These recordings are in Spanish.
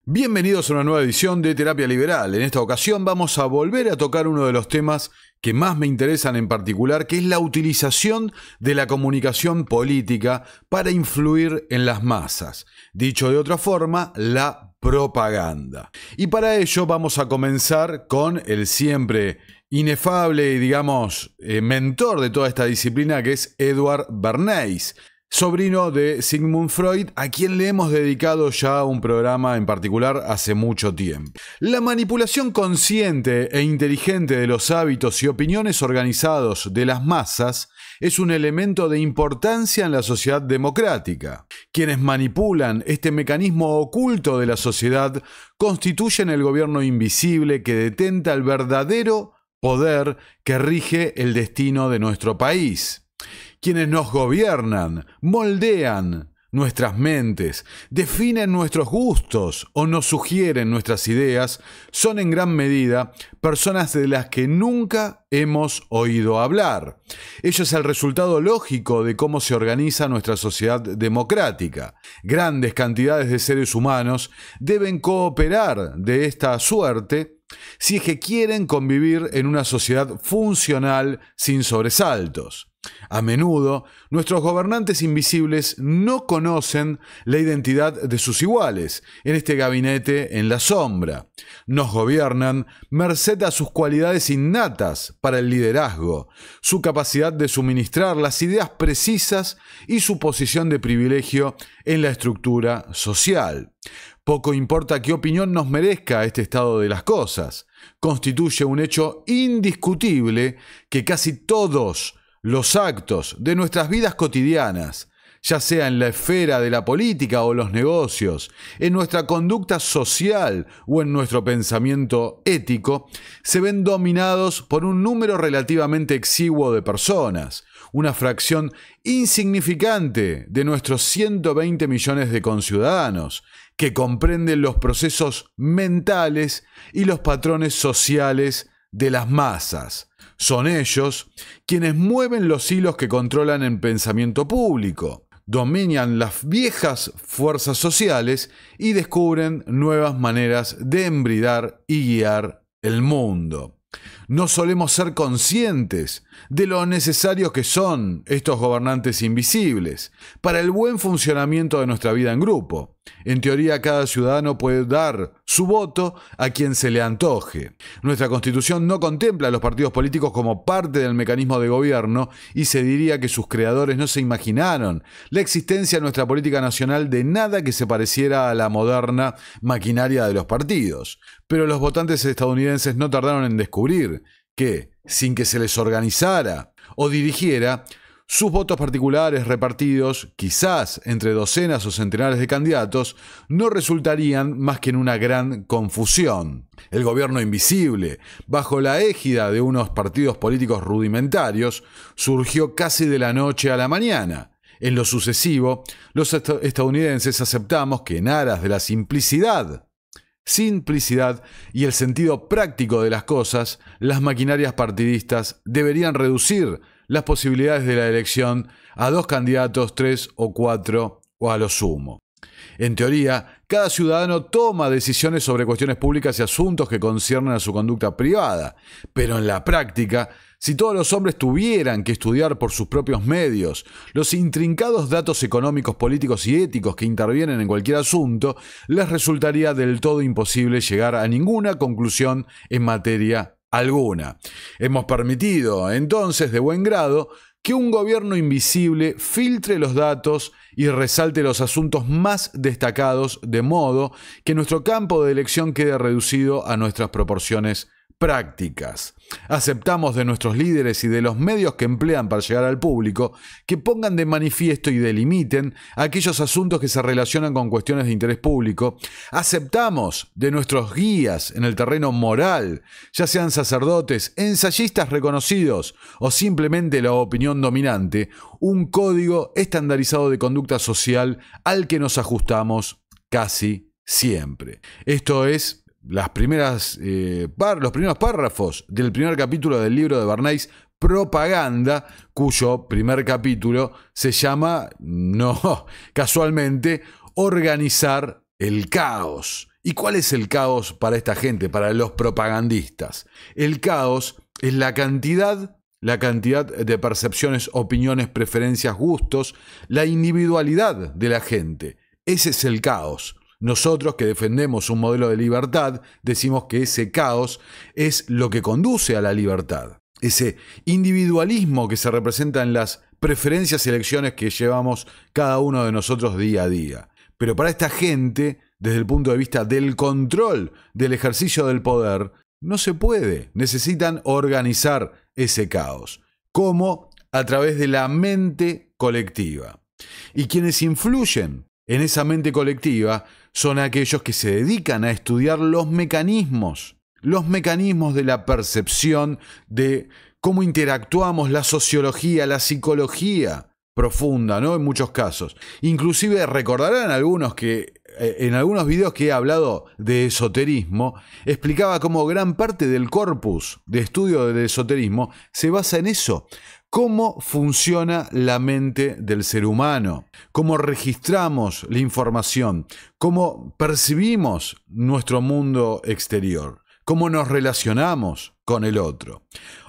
Bienvenidos a una nueva edición de Terapia Liberal. En esta ocasión vamos a volver a tocar uno de los temas que más me interesan en particular, que es la utilización de la comunicación política para influir en las masas. Dicho de otra forma, la propaganda. Y para ello vamos a comenzar con el siempre inefable y, mentor de toda esta disciplina, que es Edward Bernays, sobrino de Sigmund Freud, a quien le hemos dedicado ya un programa en particular hace mucho tiempo. La manipulación consciente e inteligente de los hábitos y opiniones organizados de las masas es un elemento de importancia en la sociedad democrática. Quienes manipulan este mecanismo oculto de la sociedad constituyen el gobierno invisible que detenta el verdadero poder que rige el destino de nuestro país. Quienes nos gobiernan, moldean nuestras mentes, definen nuestros gustos o nos sugieren nuestras ideas, son en gran medida personas de las que nunca hemos oído hablar. Ello es el resultado lógico de cómo se organiza nuestra sociedad democrática. Grandes cantidades de seres humanos deben cooperar de esta suerte si es que quieren convivir en una sociedad funcional sin sobresaltos. A menudo, nuestros gobernantes invisibles no conocen la identidad de sus iguales en este gabinete en la sombra. Nos gobiernan merced a sus cualidades innatas para el liderazgo, su capacidad de suministrar las ideas precisas y su posición de privilegio en la estructura social. Poco importa qué opinión nos merezca este estado de las cosas. Constituye un hecho indiscutible que casi todos los actos de nuestras vidas cotidianas, ya sea en la esfera de la política o los negocios, en nuestra conducta social o en nuestro pensamiento ético, se ven dominados por un número relativamente exiguo de personas, una fracción insignificante de nuestros 120 millones de conciudadanos, que comprenden los procesos mentales y los patrones sociales de las masas. Son ellos quienes mueven los hilos que controlan el pensamiento público, dominan las viejas fuerzas sociales y descubren nuevas maneras de embridar y guiar el mundo. No solemos ser conscientes de lo necesarios que son estos gobernantes invisibles para el buen funcionamiento de nuestra vida en grupo. En teoría, cada ciudadano puede dar su voto a quien se le antoje. Nuestra Constitución no contempla a los partidos políticos como parte del mecanismo de gobierno y se diría que sus creadores no se imaginaron la existencia en nuestra política nacional de nada que se pareciera a la moderna maquinaria de los partidos. Pero los votantes estadounidenses no tardaron en descubrir que, sin que se les organizara o dirigiera, sus votos particulares repartidos, quizás entre docenas o centenares de candidatos, no resultarían más que en una gran confusión. El gobierno invisible, bajo la égida de unos partidos políticos rudimentarios, surgió casi de la noche a la mañana. En lo sucesivo, los estadounidenses aceptamos que en aras de la simplicidad y el sentido práctico de las cosas, las maquinarias partidistas deberían reducir las posibilidades de la elección a 2 candidatos, 3 o 4 o a lo sumo. En teoría, cada ciudadano toma decisiones sobre cuestiones públicas y asuntos que conciernen a su conducta privada, pero en la práctica, si todos los hombres tuvieran que estudiar por sus propios medios los intrincados datos económicos, políticos y éticos que intervienen en cualquier asunto, les resultaría del todo imposible llegar a ninguna conclusión en materia alguna. Hemos permitido, entonces, de buen grado, que un gobierno invisible filtre los datos y resalte los asuntos más destacados, de modo que nuestro campo de elección quede reducido a nuestras proporciones prácticas. Aceptamos de nuestros líderes y de los medios que emplean para llegar al público que pongan de manifiesto y delimiten aquellos asuntos que se relacionan con cuestiones de interés público. Aceptamos de nuestros guías en el terreno moral, ya sean sacerdotes, ensayistas reconocidos o simplemente la opinión dominante, un código estandarizado de conducta social al que nos ajustamos casi siempre. Esto es los primeros párrafos del primer capítulo del libro de Bernays, Propaganda, cuyo primer capítulo se llama, no casualmente, Organizar el caos. ¿Y cuál es el caos para esta gente, para los propagandistas? El caos es la cantidad de percepciones, opiniones, preferencias, gustos, la individualidad de la gente. Ese es el caos. Nosotros que defendemos un modelo de libertad, decimos que ese caos es lo que conduce a la libertad. Ese individualismo que se representa en las preferencias y elecciones que llevamos cada uno de nosotros día a día. Pero para esta gente, desde el punto de vista del control del ejercicio del poder, no se puede. Necesitan organizar ese caos. ¿Cómo? A través de la mente colectiva. Y quienes influyen en esa mente colectiva son aquellos que se dedican a estudiar los mecanismos de la percepción, de cómo interactuamos, la sociología, la psicología profunda, ¿no? En muchos casos. Inclusive recordarán algunos que en algunos videos que he hablado de esoterismo, explicaba cómo gran parte del corpus de estudio del esoterismo se basa en eso. Cómo funciona la mente del ser humano, cómo registramos la información, cómo percibimos nuestro mundo exterior, cómo nos relacionamos con el otro.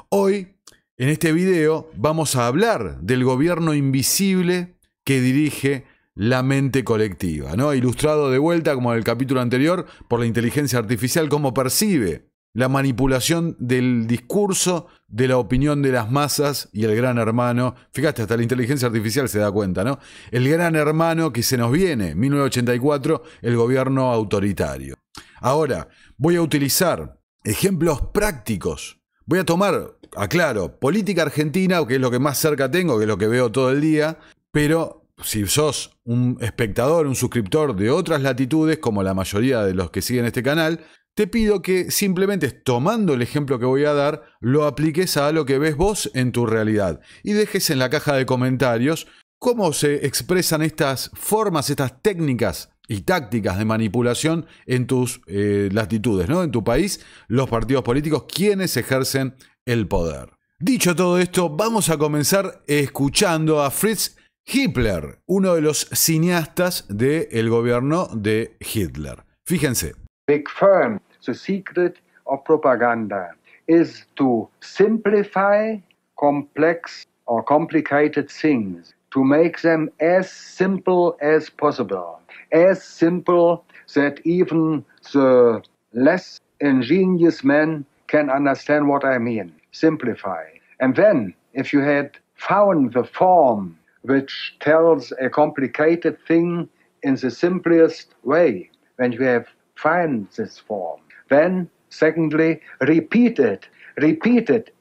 Hoy, en este video, vamos a hablar del gobierno invisible que dirige la mente colectiva, ¿no? Ilustrado de vuelta, como en el capítulo anterior, por la inteligencia artificial, cómo percibe la manipulación del discurso, de la opinión de las masas y el gran hermano. Fíjate, hasta la inteligencia artificial se da cuenta, ¿no? El gran hermano que se nos viene, 1984, el gobierno autoritario. Ahora, voy a utilizar ejemplos prácticos. Voy a tomar, aclaro, política argentina, que es lo que más cerca tengo, que es lo que veo todo el día, pero si sos un espectador, un suscriptor de otras latitudes, como la mayoría de los que siguen este canal, te pido que simplemente, tomando el ejemplo que voy a dar, lo apliques a lo que ves vos en tu realidad. Y dejes en la caja de comentarios cómo se expresan estas formas, estas técnicas y tácticas de manipulación en tus latitudes, ¿no? En tu país, los partidos políticos, quienes ejercen el poder. Dicho todo esto, vamos a comenzar escuchando a Fritz Hippler, uno de los cineastas del gobierno de Hitler. Fíjense. Big firm, the secret of propaganda is to simplify complex or complicated things, to make them as simple as possible, as simple that even the less ingenious man can understand what I mean. Simplify. And then, if you had found the form which tells a complicated thing in the simplest way, when you have found this form, then, secondly, repeat it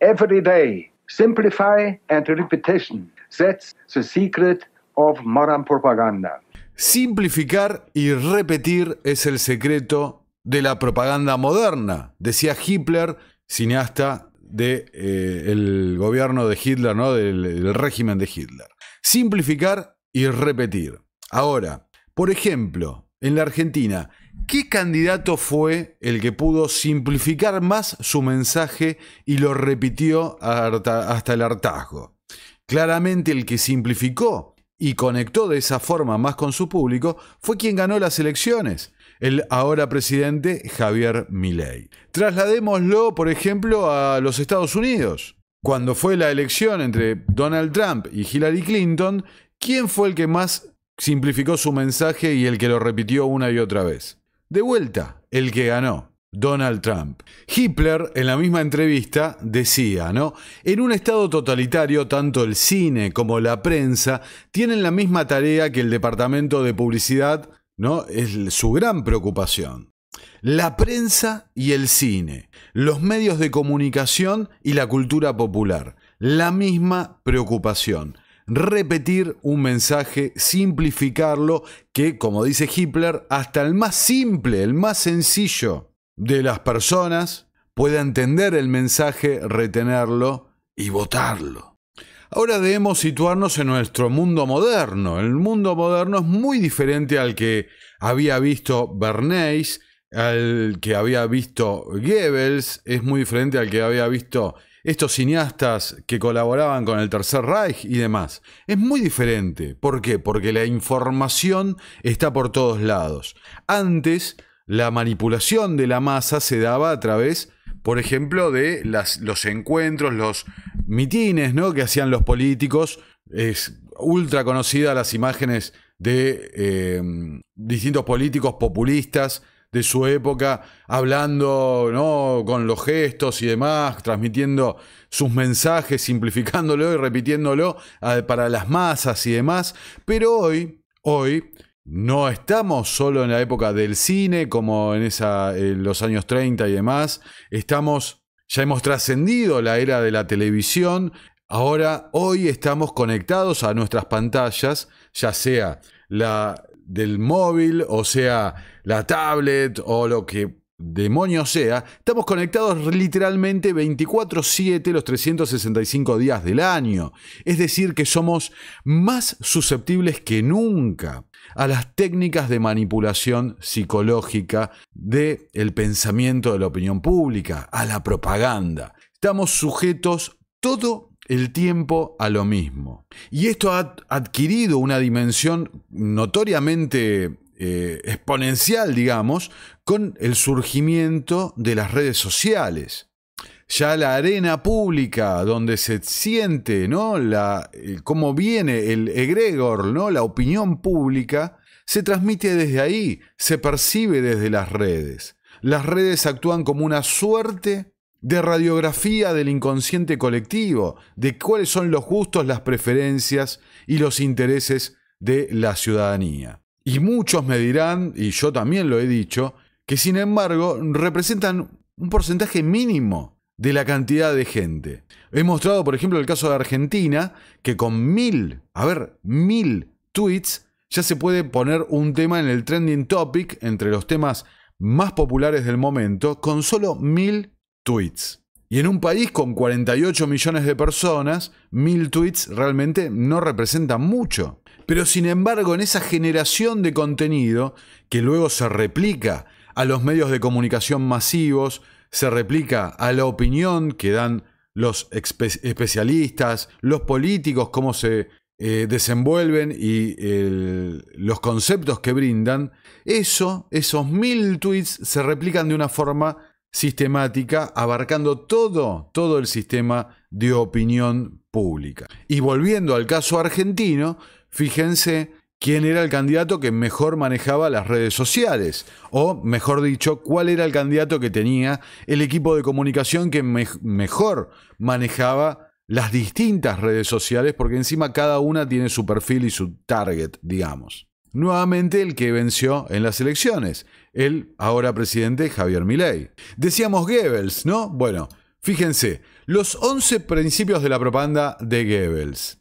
every day. Simplify and repetition. That's the secret of modern propaganda. Simplificar y repetir es el secreto de la propaganda moderna, decía Hitler, cineasta del gobierno de Hitler, ¿no? del régimen de Hitler. Simplificar y repetir. Ahora, por ejemplo, en la Argentina, ¿qué candidato fue el que pudo simplificar más su mensaje y lo repitió hasta el hartazgo? Claramente el que simplificó y conectó de esa forma más con su público fue quien ganó las elecciones, el ahora presidente Javier Milei. Trasladémoslo, por ejemplo, a los Estados Unidos. Cuando fue la elección entre Donald Trump y Hillary Clinton, ¿quién fue el que más simplificó su mensaje y el que lo repitió una y otra vez? De vuelta, el que ganó, Donald Trump. Hitler, en la misma entrevista, decía, ¿no? En un estado totalitario, tanto el cine como la prensa tienen la misma tarea que el departamento de publicidad, ¿no? Es su gran preocupación. La prensa y el cine, los medios de comunicación y la cultura popular, la misma preocupación. Repetir un mensaje, simplificarlo, que, como dice Hitler, hasta el más simple, el más sencillo de las personas pueda entender el mensaje, retenerlo y votarlo. Ahora debemos situarnos en nuestro mundo moderno. El mundo moderno es muy diferente al que había visto Bernays, al que había visto Goebbels, es muy diferente al que había visto estos cineastas que colaboraban con el Tercer Reich y demás. Es muy diferente. ¿Por qué? Porque la información está por todos lados. Antes la manipulación de la masa se daba a través, por ejemplo, de los encuentros, los mitines, ¿no?, que hacían los políticos. Es ultra conocida las imágenes de distintos políticos populistas de su época, hablando, ¿no?, con los gestos y demás, transmitiendo sus mensajes, simplificándolo y repitiéndolo para las masas y demás. Pero hoy no estamos solo en la época del cine, como en los años 30 y demás. Ya hemos trascendido la era de la televisión. Hoy estamos conectados a nuestras pantallas, ya sea la del móvil, o sea la tablet, o lo que demonios sea. Estamos conectados literalmente 24/7 los 365 días del año. Es decir, que somos más susceptibles que nunca a las técnicas de manipulación psicológica del pensamiento de la opinión pública, a la propaganda. Estamos sujetos todo el tiempo a lo mismo. Y esto ha adquirido una dimensión notoriamente exponencial, digamos, con el surgimiento de las redes sociales. Ya la arena pública, donde se siente, ¿no?, cómo viene el egregor, ¿no?, la opinión pública, se transmite desde ahí, se percibe desde las redes. Las redes actúan como una suerte de radiografía del inconsciente colectivo, de cuáles son los gustos, las preferencias y los intereses de la ciudadanía. Y muchos me dirán, y yo también lo he dicho, que sin embargo representan un porcentaje mínimo de la cantidad de gente. He mostrado, por ejemplo, el caso de Argentina, que con 1000 tweets ya se puede poner un tema en el trending topic, entre los temas más populares del momento, con solo 1000 tweets. Y en un país con 48 millones de personas, 1000 tweets realmente no representan mucho. Pero sin embargo, en esa generación de contenido, que luego se replica a los medios de comunicación masivos, se replica a la opinión que dan los especialistas, los políticos, cómo se desenvuelven y los conceptos que brindan, esos 1000 tweets se replican de una forma sistemática, abarcando todo el sistema de opinión pública. Y volviendo al caso argentino, fíjense quién era el candidato que mejor manejaba las redes sociales, o mejor dicho, cuál era el candidato que tenía el equipo de comunicación que mejor manejaba las distintas redes sociales, porque encima cada una tiene su perfil y su target, digamos. Nuevamente el que venció en las elecciones, el ahora presidente Javier Milei. Decíamos Goebbels, ¿no? Bueno, fíjense, los 11 principios de la propaganda de Goebbels.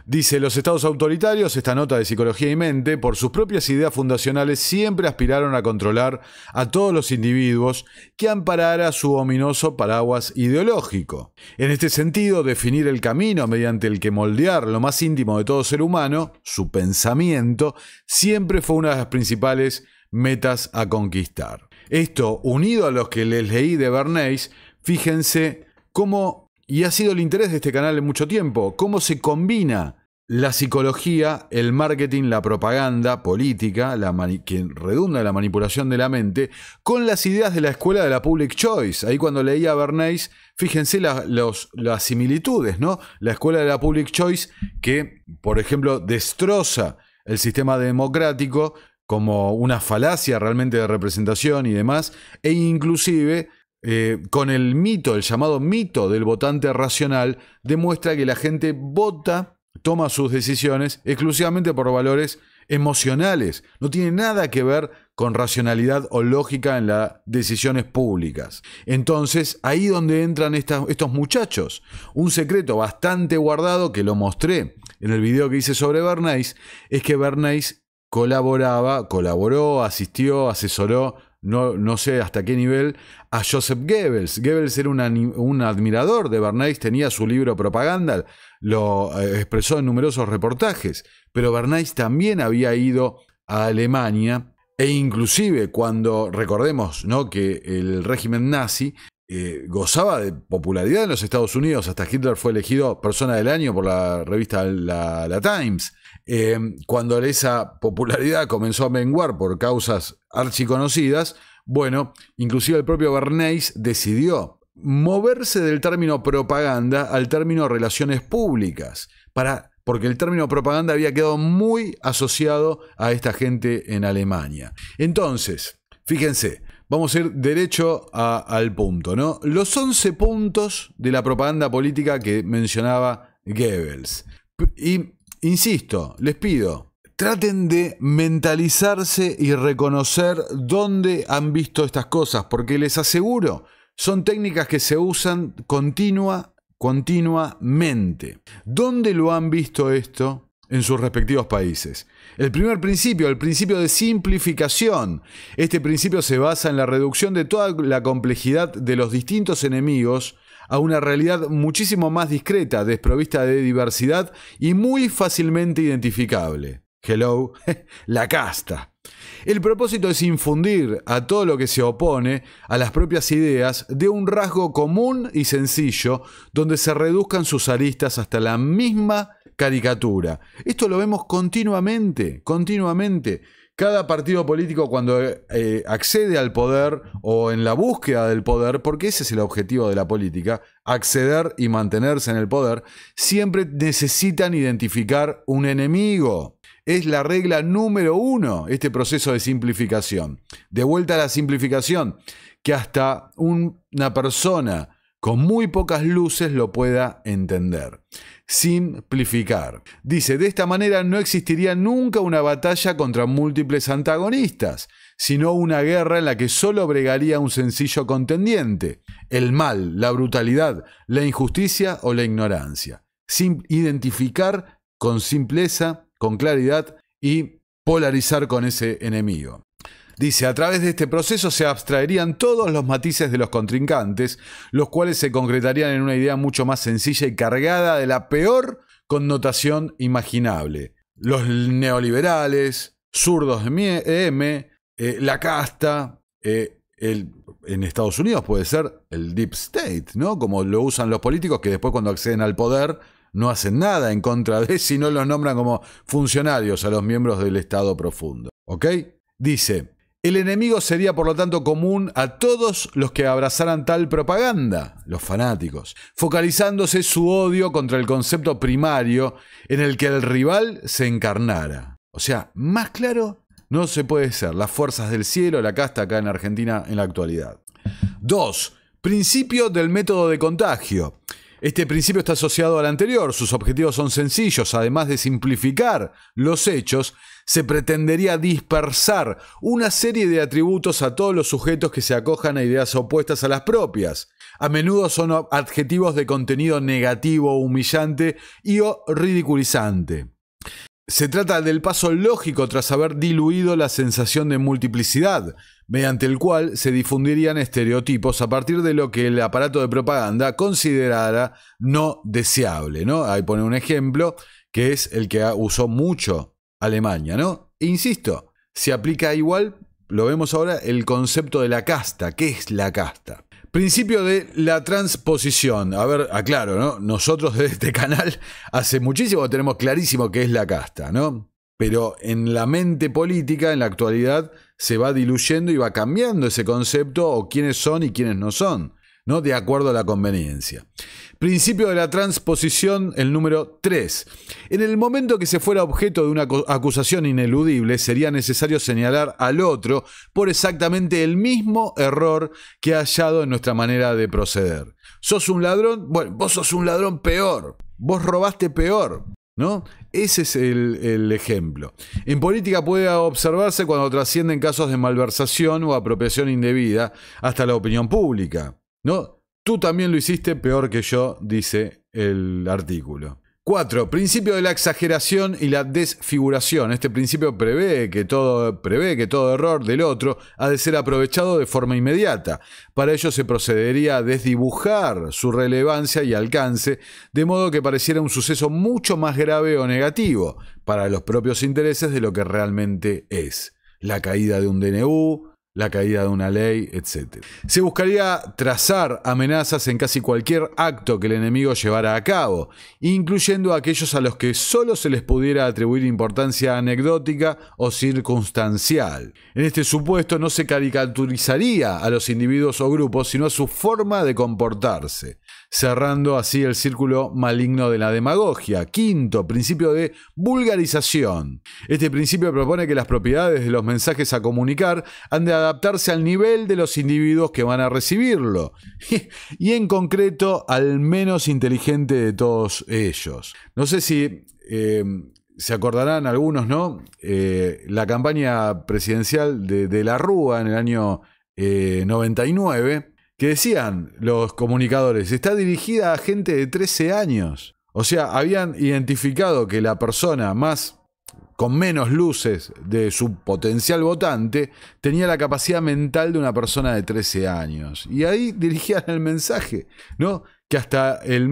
Dice, los estados autoritarios, esta nota de Psicología y Mente, por sus propias ideas fundacionales, siempre aspiraron a controlar a todos los individuos que amparara su ominoso paraguas ideológico. En este sentido, definir el camino mediante el que moldear lo más íntimo de todo ser humano, su pensamiento, siempre fue una de las principales metas a conquistar. Esto, unido a los que les leí de Bernays, fíjense cómo, y ha sido el interés de este canal en mucho tiempo, cómo se combina la psicología, el marketing, la propaganda política, que redunda en la manipulación de la mente, con las ideas de la escuela de la Public Choice. Ahí cuando leía a Bernays, fíjense las similitudes, ¿no? La escuela de la Public Choice que, por ejemplo, destroza el sistema democrático como una falacia realmente de representación y demás, e inclusive con el llamado mito del votante racional, demuestra que la gente toma sus decisiones exclusivamente por valores emocionales. No tiene nada que ver con racionalidad o lógica en las decisiones públicas. Entonces, ahí donde entran estos muchachos. Un secreto bastante guardado, que lo mostré en el video que hice sobre Bernays, es que Bernays colaboró, asistió, asesoró, no sé hasta qué nivel, a Joseph Goebbels. Goebbels era un admirador de Bernays, tenía su libro Propaganda, lo expresó en numerosos reportajes, pero Bernays también había ido a Alemania, e inclusive cuando recordemos, ¿no?, que el régimen nazi gozaba de popularidad en los Estados Unidos, hasta Hitler fue elegido persona del año por la revista la Times. Cuando esa popularidad comenzó a menguar por causas archiconocidas, bueno, inclusive el propio Bernays decidió moverse del término propaganda al término relaciones públicas, porque el término propaganda había quedado muy asociado a esta gente en Alemania. Entonces, fíjense, vamos a ir derecho al punto, ¿no? Los 11 puntos de la propaganda política que mencionaba Goebbels. Y, insisto, les pido, traten de mentalizarse y reconocer dónde han visto estas cosas, porque les aseguro, son técnicas que se usan continuamente. ¿Dónde lo han visto esto en sus respectivos países? El primer principio, el principio de simplificación. Este principio se basa en la reducción de toda la complejidad de los distintos enemigos a una realidad muchísimo más discreta, desprovista de diversidad y muy fácilmente identificable. Hello, la casta. El propósito es infundir a todo lo que se opone a las propias ideas de un rasgo común y sencillo donde se reduzcan sus aristas hasta la misma caricatura. Esto lo vemos continuamente. Cada partido político cuando accede al poder o en la búsqueda del poder, porque ese es el objetivo de la política, acceder y mantenerse en el poder, siempre necesitan identificar un enemigo. Es la regla número 1, este proceso de simplificación. De vuelta a la simplificación, que hasta una persona con muy pocas luces lo pueda entender. Simplificar. Dice, de esta manera no existiría nunca una batalla contra múltiples antagonistas, sino una guerra en la que solo bregaría un sencillo contendiente, el mal, la brutalidad, la injusticia o la ignorancia. Identificar con simpleza, con claridad y polarizar con ese enemigo. Dice, a través de este proceso se abstraerían todos los matices de los contrincantes, los cuales se concretarían en una idea mucho más sencilla y cargada de la peor connotación imaginable. Los neoliberales, zurdos de M, la casta, en Estados Unidos puede ser el Deep State, ¿no? Como lo usan los políticos que después cuando acceden al poder no hacen nada en contra de, sino los nombran como funcionarios a los miembros del Estado profundo. ¿Ok? Dice, el enemigo sería por lo tanto común a todos los que abrazaran tal propaganda, los fanáticos, focalizándose su odio contra el concepto primario en el que el rival se encarnara. O sea, más claro no se puede ser. Las fuerzas del cielo, la casta acá en Argentina en la actualidad. 2. Principio del método de contagio. Este principio está asociado al anterior, sus objetivos son sencillos, además de simplificar los hechos, se pretendería dispersar una serie de atributos a todos los sujetos que se acojan a ideas opuestas a las propias. A menudo son adjetivos de contenido negativo, humillante y o ridiculizante. Se trata del paso lógico tras haber diluido la sensación de multiplicidad, mediante el cual se difundirían estereotipos a partir de lo que el aparato de propaganda considerara no deseable, ¿no? Ahí pone un ejemplo que es el que usó mucho Alemania, ¿no? E insisto, se aplica igual, lo vemos ahora, el concepto de la casta. ¿Qué es la casta? Principio de la transposición. A ver, aclaro, ¿no? Nosotros de este canal hace muchísimo tenemos clarísimo qué es la casta, ¿no? Pero en la mente política, en la actualidad, se va diluyendo y va cambiando ese concepto o quiénes son y quiénes no son, ¿no? De acuerdo a la conveniencia. Principio de la transposición, el número 3. En el momento que se fuera objeto de una acusación ineludible, sería necesario señalar al otro por exactamente el mismo error que ha hallado en nuestra manera de proceder. ¿Sos un ladrón? Bueno, vos sos un ladrón peor. Vos robaste peor, ¿no? Ese es el ejemplo. En política puede observarse cuando trascienden casos de malversación o apropiación indebida hasta la opinión pública, ¿no? Tú también lo hiciste peor que yo, dice el artículo. 4. Principio de la exageración y la desfiguración. Este principio prevé que todo error del otro ha de ser aprovechado de forma inmediata. Para ello se procedería a desdibujar su relevancia y alcance, de modo que pareciera un suceso mucho más grave o negativo para los propios intereses de lo que realmente es. La caída de un DNU, la caída de una ley, etc. Se buscaría trazar amenazas en casi cualquier acto que el enemigo llevara a cabo, incluyendo a aquellos a los que solo se les pudiera atribuir importancia anecdótica o circunstancial. En este supuesto no se caricaturizaría a los individuos o grupos, sino a su forma de comportarse, cerrando así el círculo maligno de la demagogia. Quinto, principio de vulgarización. Este principio propone que las propiedades de los mensajes a comunicar han de adaptarse al nivel de los individuos que van a recibirlo y en concreto al menos inteligente de todos ellos. No sé si se acordarán algunos, ¿no? La campaña presidencial de la Rúa en el año 99, que decían los comunicadores, está dirigida a gente de 13 años. O sea, habían identificado que la persona con menos luces de su potencial votante, tenía la capacidad mental de una persona de 13 años. Y ahí dirigían el mensaje, ¿no? Que hasta el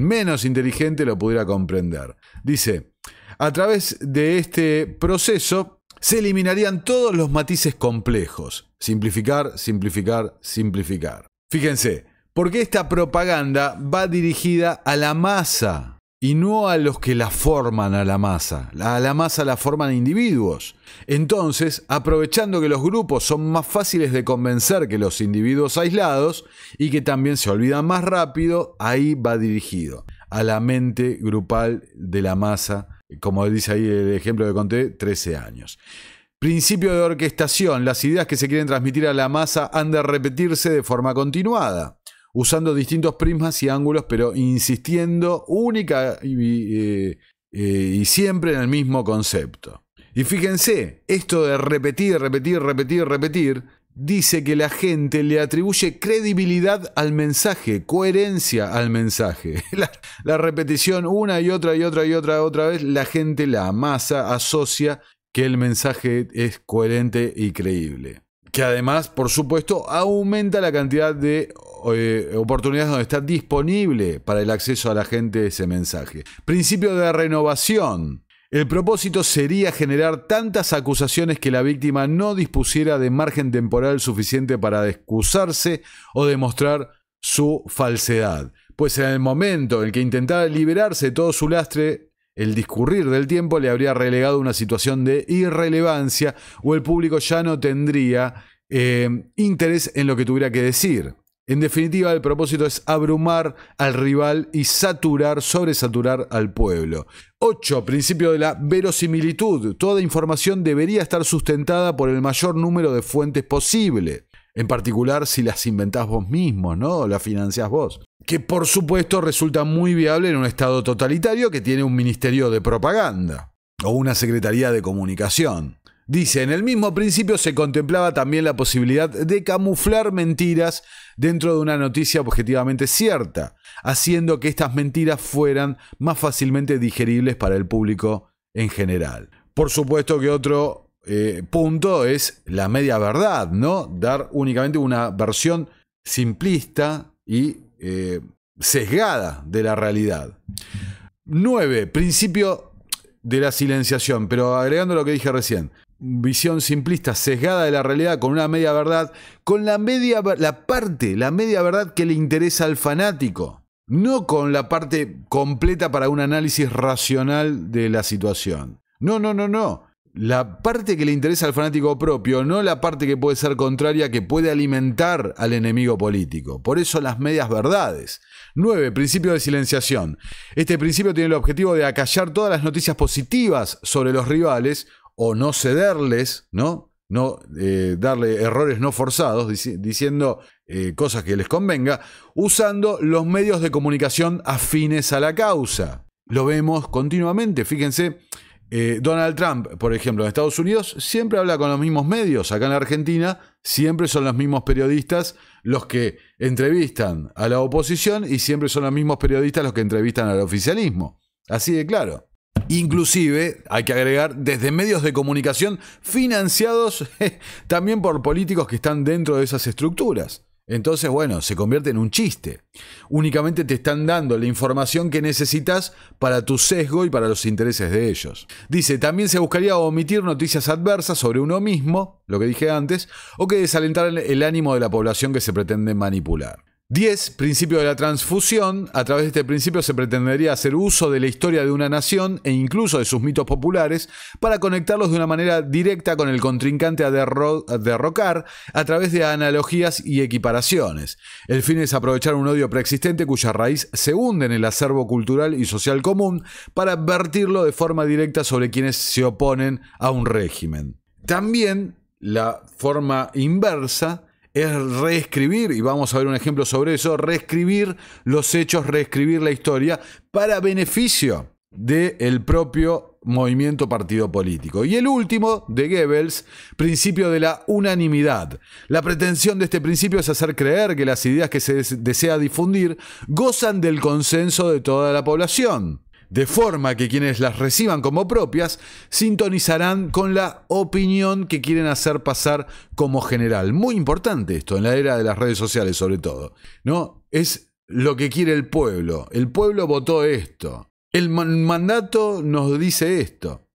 menos inteligente lo pudiera comprender. Dice, a través de este proceso se eliminarían todos los matices complejos. Simplificar, simplificar, simplificar. Fíjense, porque esta propaganda va dirigida a la masa y no a los que la forman a la masa. A la masa la forman individuos. Entonces, aprovechando que los grupos son más fáciles de convencer que los individuos aislados y que también se olvidan más rápido, ahí va dirigido a la mente grupal de la masa, como dice ahí el ejemplo que conté, 13 años. Principio de orquestación. Las ideas que se quieren transmitir a la masa han de repetirse de forma continuada, usando distintos prismas y ángulos, pero insistiendo única y siempre en el mismo concepto. Y fíjense, esto de repetir, repetir, repetir, repetir, dice que la gente le atribuye credibilidad al mensaje, coherencia al mensaje. La repetición una y otra y otra y otra vez, la gente, la masa, asocia que el mensaje es coherente y creíble. Que además, por supuesto, aumenta la cantidad de oportunidades donde está disponible para el acceso a la gente ese mensaje. Principio de renovación. El propósito sería generar tantas acusaciones que la víctima no dispusiera de margen temporal suficiente para excusarse o demostrar su falsedad. Pues en el momento en que intentara liberarse de todo su lastre, el discurrir del tiempo le habría relegado a una situación de irrelevancia o el público ya no tendría interés en lo que tuviera que decir. En definitiva, el propósito es abrumar al rival y sobresaturar al pueblo. 8. Principio de la verosimilitud. Toda información debería estar sustentada por el mayor número de fuentes posible. En particular, si las inventás vos mismos, ¿no? O las financiás vos. Que por supuesto resulta muy viable en un estado totalitario que tiene un ministerio de propaganda o una secretaría de comunicación. Dice, en el mismo principio se contemplaba también la posibilidad de camuflar mentiras dentro de una noticia objetivamente cierta, haciendo que estas mentiras fueran más fácilmente digeribles para el público en general. Por supuesto que otro punto es la media verdad, ¿no? Dar únicamente una versión simplista y sesgada de la realidad. 9. Principio de la silenciación, pero agregando lo que dije recién. Visión simplista, sesgada de la realidad con una media verdad, con la media verdad que le interesa al fanático, no con la parte completa para un análisis racional de la situación. No. La parte que le interesa al fanático propio, no la parte que puede ser contraria, que puede alimentar al enemigo político. Por eso las medias verdades. 9. Principio de silenciación. Este principio tiene el objetivo de acallar todas las noticias positivas sobre los rivales o no cederles, ¿no? Darle errores no forzados, diciendo cosas que les convenga, usando los medios de comunicación afines a la causa. Lo vemos continuamente, fíjense. Donald Trump, por ejemplo, en Estados Unidos, siempre habla con los mismos medios. Acá en la Argentina siempre son los mismos periodistas los que entrevistan a la oposición y siempre son los mismos periodistas los que entrevistan al oficialismo. Así de claro. Inclusive, hay que agregar, desde medios de comunicación financiados también por políticos que están dentro de esas estructuras. Entonces, bueno, se convierte en un chiste. Únicamente te están dando la información que necesitas para tu sesgo y para los intereses de ellos. Dice, también se buscaría omitir noticias adversas sobre uno mismo, lo que dije antes, o que desalentaran el ánimo de la población que se pretende manipular. 10. Principio de la transfusión. A través de este principio se pretendería hacer uso de la historia de una nación e incluso de sus mitos populares para conectarlos de una manera directa con el contrincante a derrocar a través de analogías y equiparaciones. El fin es aprovechar un odio preexistente cuya raíz se hunde en el acervo cultural y social común para vertirlo de forma directa sobre quienes se oponen a un régimen. También la forma inversa es reescribir, y vamos a ver un ejemplo sobre eso, reescribir los hechos, reescribir la historia para beneficio del propio movimiento partido político. Y el último, de Goebbels, principio de la unanimidad. La pretensión de este principio es hacer creer que las ideas que se desea difundir gozan del consenso de toda la población, de forma que quienes las reciban como propias sintonizarán con la opinión que quieren hacer pasar como general. Muy importante esto, en la era de las redes sociales sobre todo, ¿no? Es lo que quiere el pueblo. El pueblo votó esto. El mandato nos dice esto.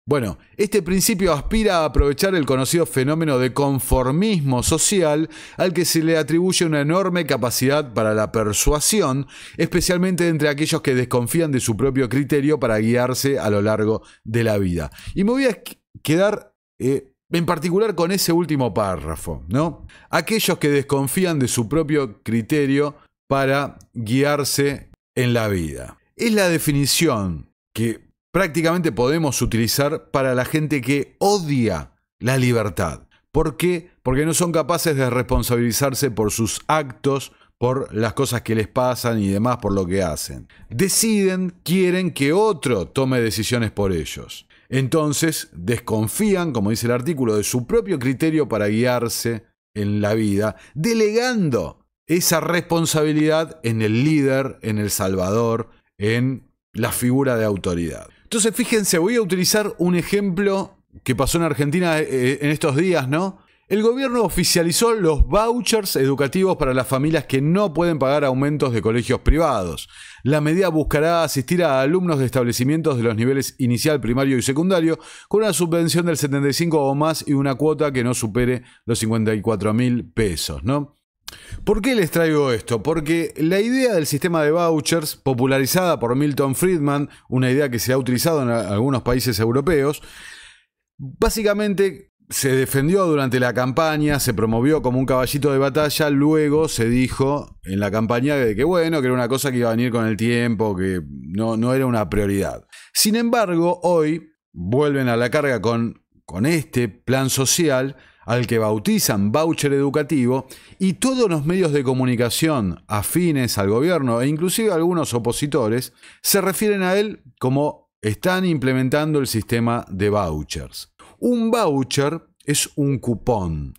Bueno, este principio aspira a aprovechar el conocido fenómeno de conformismo social al que se le atribuye una enorme capacidad para la persuasión, especialmente entre aquellos que desconfían de su propio criterio para guiarse a lo largo de la vida. Y me voy a quedar en particular con ese último párrafo, ¿no? Aquellos que desconfían de su propio criterio para guiarse en la vida. Es la definición que prácticamente podemos utilizar para la gente que odia la libertad. ¿Por qué? Porque no son capaces de responsabilizarse por sus actos, por las cosas que les pasan y demás, por lo que hacen. Deciden, quieren que otro tome decisiones por ellos. Entonces desconfían, como dice el artículo, de su propio criterio para guiarse en la vida, delegando esa responsabilidad en el líder, en el salvador, en la figura de autoridad. Entonces, fíjense, voy a utilizar un ejemplo que pasó en Argentina en estos días, ¿no? El gobierno oficializó los vouchers educativos para las familias que no pueden pagar aumentos de colegios privados. La medida buscará asistir a alumnos de establecimientos de los niveles inicial, primario y secundario con una subvención del 75% o más y una cuota que no supere los 54.000 pesos, ¿no? ¿Por qué les traigo esto? Porque la idea del sistema de vouchers, popularizada por Milton Friedman, una idea que se ha utilizado en algunos países europeos, básicamente se defendió durante la campaña, se promovió como un caballito de batalla, luego se dijo en la campaña de que bueno, que era una cosa que iba a venir con el tiempo, que no era una prioridad. Sin embargo, hoy vuelven a la carga con este plan social al que bautizan voucher educativo, y todos los medios de comunicación afines al gobierno e inclusive algunos opositores se refieren a él como están implementando el sistema de vouchers. Un voucher es un cupón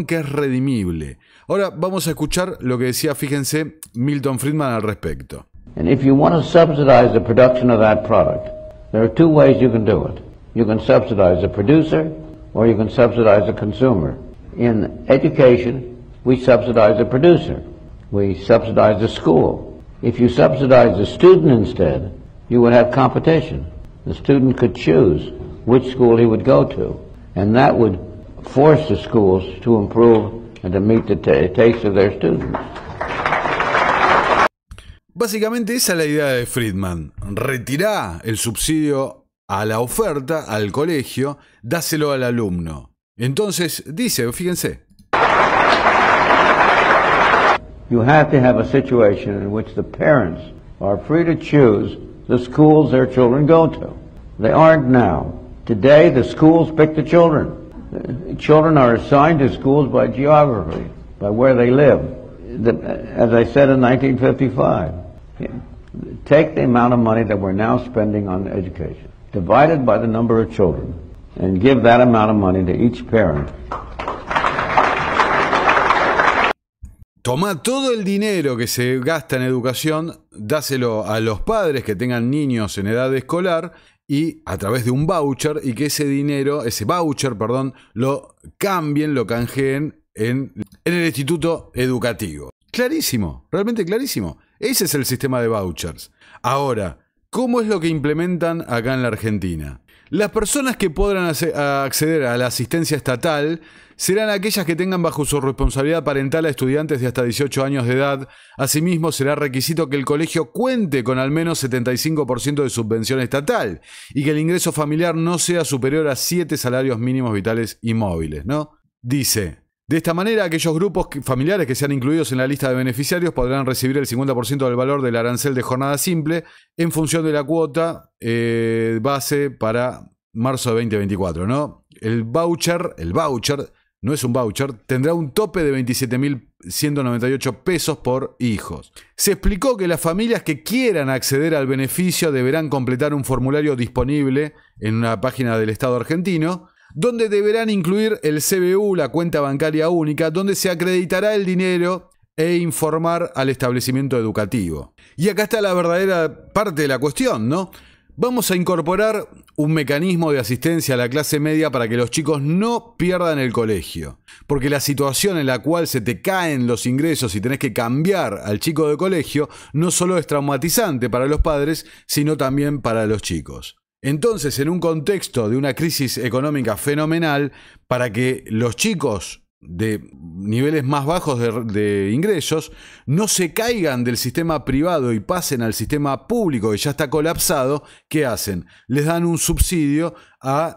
que es redimible. Ahora vamos a escuchar lo que decía, fíjense, Milton Friedman al respecto. And if you want to subsidize the production of that product, there are two ways you can do it. You can subsidize the producer or you can subsidize the consumer. In education, we subsidize the producer. We subsidize the school. If you subsidize the student instead, you would have competition. The student could choose which school he would go to, and that would force the schools to improve and to meet the taste of their students. Básicamente esa es la idea de Friedman. Retirá el subsidio a la oferta, al colegio, dáselo al alumno. Entonces dice, fíjense. You have to have a situation in which the parents are free to choose the schools their children go to. They aren't now. Today the schools pick the children. The children are assigned to schools by geography, by where they live. As I said in 1955, take the amount of money that we're now spending on education, divided by the number of children, and give that amount of money to each parent. Toma todo el dinero que se gasta en educación, dáselo a los padres que tengan niños en edad escolar y a través de un voucher, y que ese voucher, lo cambien, lo canjeen en el instituto educativo. Clarísimo, realmente clarísimo. Ese es el sistema de vouchers. Ahora, ¿cómo es lo que implementan acá en la Argentina? Las personas que podrán acceder a la asistencia estatal serán aquellas que tengan bajo su responsabilidad parental a estudiantes de hasta 18 años de edad. Asimismo, será requisito que el colegio cuente con al menos 75% de subvención estatal y que el ingreso familiar no sea superior a 7 salarios mínimos vitales y móviles, ¿no? Dice, de esta manera, aquellos grupos familiares que sean incluidos en la lista de beneficiarios podrán recibir el 50% del valor del arancel de jornada simple en función de la cuota base para marzo de 2024, ¿no? El voucher no es un voucher, tendrá un tope de 27.198 pesos por hijos. Se explicó que las familias que quieran acceder al beneficio deberán completar un formulario disponible en una página del Estado argentino, donde deberán incluir el CBU, la cuenta bancaria única, donde se acreditará el dinero e informar al establecimiento educativo. Y acá está la verdadera parte de la cuestión, ¿no? Vamos a incorporar un mecanismo de asistencia a la clase media para que los chicos no pierdan el colegio. Porque la situación en la cual se te caen los ingresos y tenés que cambiar al chico de colegio no solo es traumatizante para los padres, sino también para los chicos. Entonces, en un contexto de una crisis económica fenomenal, para que los chicos de niveles más bajos de ingresos no se caigan del sistema privado y pasen al sistema público que ya está colapsado, ¿qué hacen? Les dan un subsidio,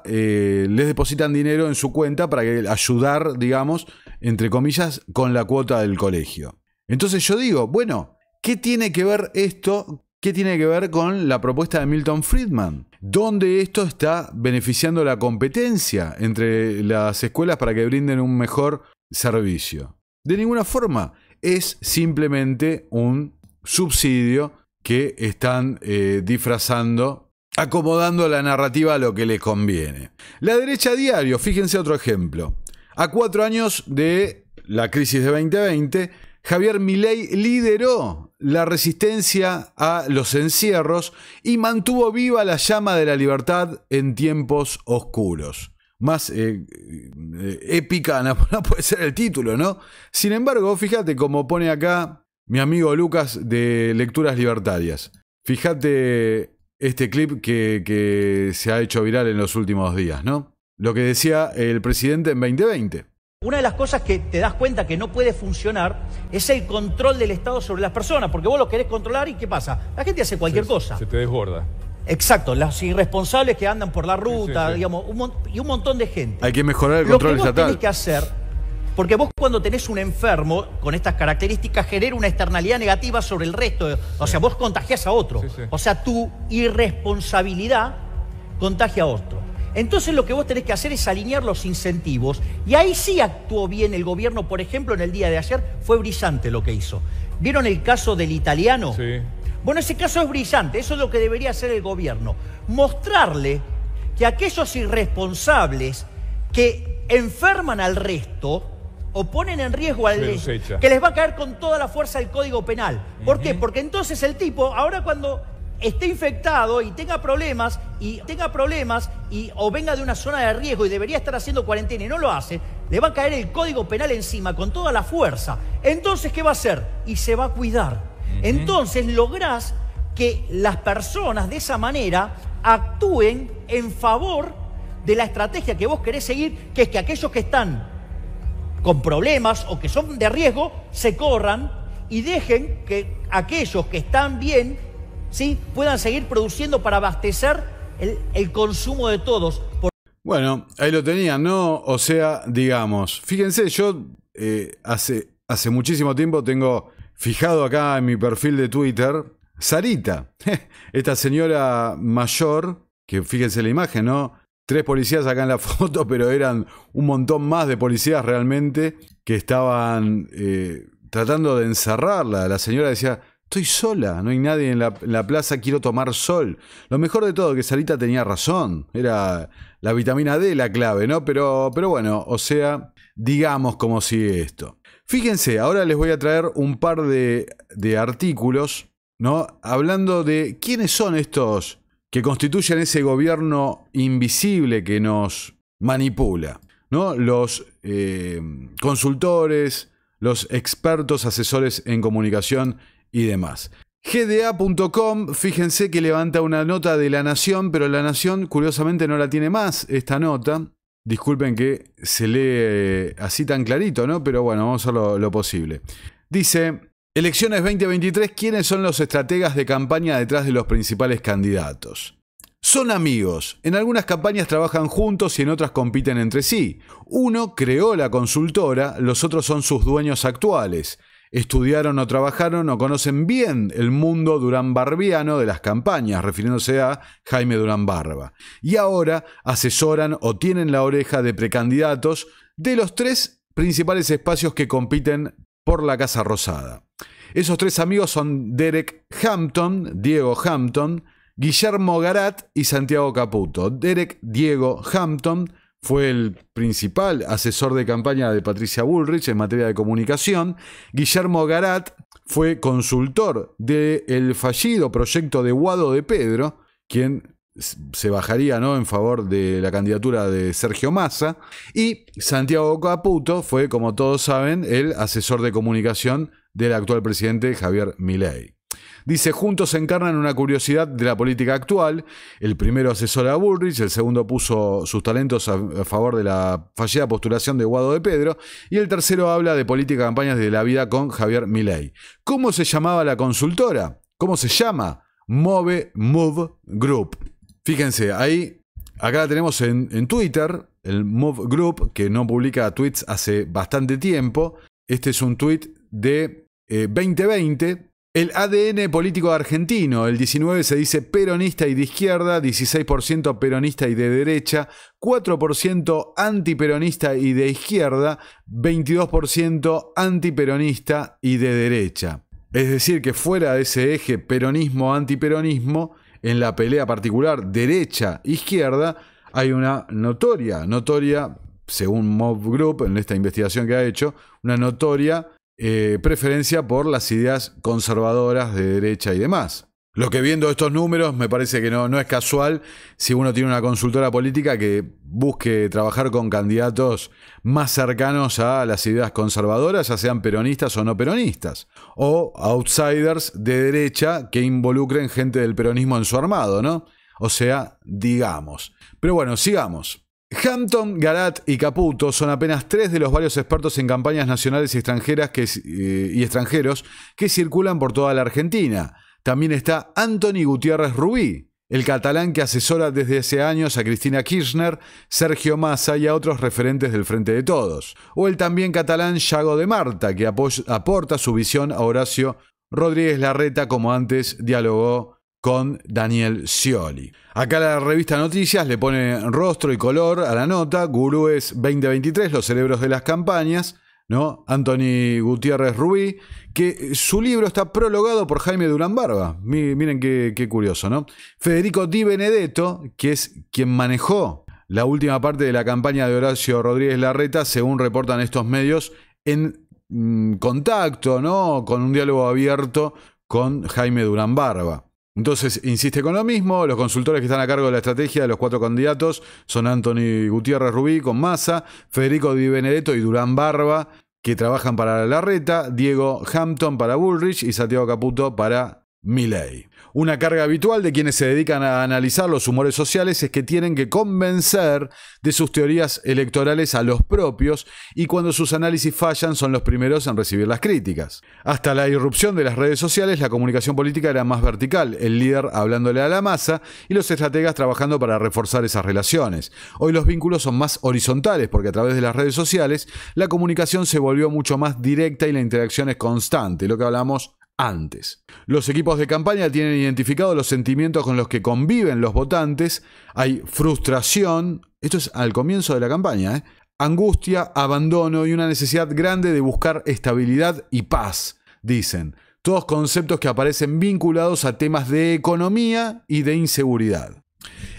les depositan dinero en su cuenta para ayudar, digamos, entre comillas, con la cuota del colegio. Entonces yo digo, bueno, ¿qué tiene que ver esto? ¿Qué tiene que ver con la propuesta de Milton Friedman? ¿Dónde esto está beneficiando la competencia entre las escuelas para que brinden un mejor servicio? De ninguna forma. Es simplemente un subsidio que están disfrazando, acomodando la narrativa a lo que les conviene. La derecha diario, fíjense otro ejemplo. A 4 años de la crisis de 2020, Javier Milei lideró la resistencia a los encierros y mantuvo viva la llama de la libertad en tiempos oscuros. Más épica no puede ser el título, ¿no? Sin embargo, fíjate como pone acá mi amigo Lucas de Lecturas Libertarias. Fíjate este clip que se ha hecho viral en los últimos días, ¿no? Lo que decía el presidente en 2020. Una de las cosas que te das cuenta que no puede funcionar es el control del Estado sobre las personas, porque vos lo querés controlar y ¿qué pasa? La gente hace cualquier cosa. Se te desborda. Exacto, los irresponsables que andan por la ruta, digamos, y un montón de gente. Hay que mejorar el control estatal. Lo que vos tenés que hacer, porque vos cuando tenés un enfermo con estas características genera una externalidad negativa sobre el resto, o sea, vos contagiás a otro. O sea, tu irresponsabilidad contagia a otro. Entonces lo que vos tenés que hacer es alinear los incentivos. Y ahí sí actuó bien el gobierno, por ejemplo, en el día de ayer. Fue brillante lo que hizo. ¿Vieron el caso del italiano? Sí. Bueno, ese caso es brillante. Eso es lo que debería hacer el gobierno. Mostrarle que aquellos irresponsables que enferman al resto o ponen en riesgo al resto, que les va a caer con toda la fuerza el Código Penal. ¿Por qué? Porque entonces el tipo, ahora cuando esté infectado y tenga problemas o venga de una zona de riesgo y debería estar haciendo cuarentena y no lo hace, le va a caer el Código Penal encima con toda la fuerza. Entonces, ¿qué va a hacer? Y se va a cuidar. Entonces lográs que las personas de esa manera actúen en favor de la estrategia que vos querés seguir, que es que aquellos que están con problemas o que son de riesgo se corran y dejen que aquellos que están bien, ¿sí?, puedan seguir produciendo para abastecer el consumo de todos. Bueno, ahí lo tenían, ¿no? O sea, digamos, fíjense, yo hace muchísimo tiempo tengo fijado acá en mi perfil de Twitter Sarita, esta señora mayor, que fíjense la imagen, ¿no? 3 policías acá en la foto, pero eran un montón más de policías realmente que estaban tratando de encerrarla. La señora decía: estoy sola, no hay nadie en la plaza, quiero tomar sol. Lo mejor de todo, que Sarita tenía razón, era la vitamina D la clave, ¿no? Pero bueno, o sea, digamos cómo sigue esto. Fíjense, ahora les voy a traer un par de artículos, ¿no? Hablando de quiénes son estos que constituyen ese gobierno invisible que nos manipula. ¿no? Los consultores, los expertos, asesores en comunicación y demás. GDA.com, fíjense que levanta una nota de La Nación, pero La Nación curiosamente no la tiene más, esta nota. Disculpen que se lee así tan clarito, ¿no? Pero bueno, vamos a hacer lo posible. Dice, elecciones 2023, ¿quiénes son los estrategas de campaña detrás de los principales candidatos? Son amigos. En algunas campañas trabajan juntos y en otras compiten entre sí. Uno creó la consultora, los otros son sus dueños actuales. Estudiaron o trabajaron o conocen bien el mundo duranbarbiano de las campañas, refiriéndose a Jaime Durán Barba. Y ahora asesoran o tienen la oreja de precandidatos de los 3 principales espacios que compiten por la Casa Rosada. Esos 3 amigos son Derek Hampton, Diego Hampton, Guillermo Garat y Santiago Caputo. Derek Diego Hampton fue el principal asesor de campaña de Patricia Bullrich en materia de comunicación. Guillermo Garat fue consultor del fallido proyecto de Guado de Pedro, quien se bajaría, ¿no?, en favor de la candidatura de Sergio Massa. Y Santiago Caputo fue, como todos saben, el asesor de comunicación del actual presidente Javier Milei. Dice, juntos encarnan una curiosidad de la política actual. El primero asesora a Bullrich, el segundo puso sus talentos a favor de la fallida postulación de Guado de Pedro, y el tercero habla de política de campañas de la vida con Javier Milei. ¿Cómo se llamaba la consultora? ¿Cómo se llama? Move Group. Fíjense, acá la tenemos en Twitter, el Move Group, que no publica tweets hace bastante tiempo. Este es un tweet de 2020. El ADN político argentino, el 19 se dice peronista y de izquierda, 16% peronista y de derecha, 4% antiperonista y de izquierda, 22% antiperonista y de derecha. Es decir, que fuera de ese eje peronismo-antiperonismo, en la pelea particular derecha-izquierda, hay una notoria, según Mob Group, en esta investigación que ha hecho, una notoria preferencia por las ideas conservadoras de derecha y demás. Lo que viendo estos números me parece que no es casual si uno tiene una consultora política que busque trabajar con candidatos más cercanos a las ideas conservadoras, ya sean peronistas o no peronistas, o outsiders de derecha que involucren gente del peronismo en su armado, ¿no? O sea, digamos. Pero bueno, sigamos. Hampton, Garat y Caputo son apenas 3 de los varios expertos en campañas nacionales y extranjeras y extranjeros que circulan por toda la Argentina. También está Antoni Gutiérrez Rubí, el catalán que asesora desde hace años a Cristina Kirchner, Sergio Massa y a otros referentes del Frente de Todos. O el también catalán Yago de Marta, que aporta su visión a Horacio Rodríguez Larreta, como antes dialogó con Daniel Scioli. Acá la revista Noticias le pone rostro y color a la nota. Gurúes 2023, los cerebros de las campañas, ¿no? Antoni Gutiérrez Rubí, que su libro está prologado por Jaime Durán Barba. Miren qué curioso, ¿no? Federico Di Benedetto, que es quien manejó la última parte de la campaña de Horacio Rodríguez Larreta, según reportan estos medios, en contacto, ¿no?, con un diálogo abierto con Jaime Durán Barba. Entonces, insiste con lo mismo, los consultores que están a cargo de la estrategia de los 4 candidatos son Antoni Gutiérrez Rubí con Massa, Federico Di Benedetto y Durán Barba, que trabajan para Larreta, Diego Hampton para Bullrich y Santiago Caputo para Milei. Una carga habitual de quienes se dedican a analizar los humores sociales es que tienen que convencer de sus teorías electorales a los propios, y cuando sus análisis fallan son los primeros en recibir las críticas. Hasta la irrupción de las redes sociales, la comunicación política era más vertical, el líder hablándole a la masa y los estrategas trabajando para reforzar esas relaciones. Hoy los vínculos son más horizontales porque a través de las redes sociales la comunicación se volvió mucho más directa y la interacción es constante, lo que hablamos antes. Los equipos de campaña tienen identificados los sentimientos con los que conviven los votantes. Hay frustración, esto es al comienzo de la campaña, angustia, abandono y una necesidad grande de buscar estabilidad y paz, dicen. Todos conceptos que aparecen vinculados a temas de economía y de inseguridad.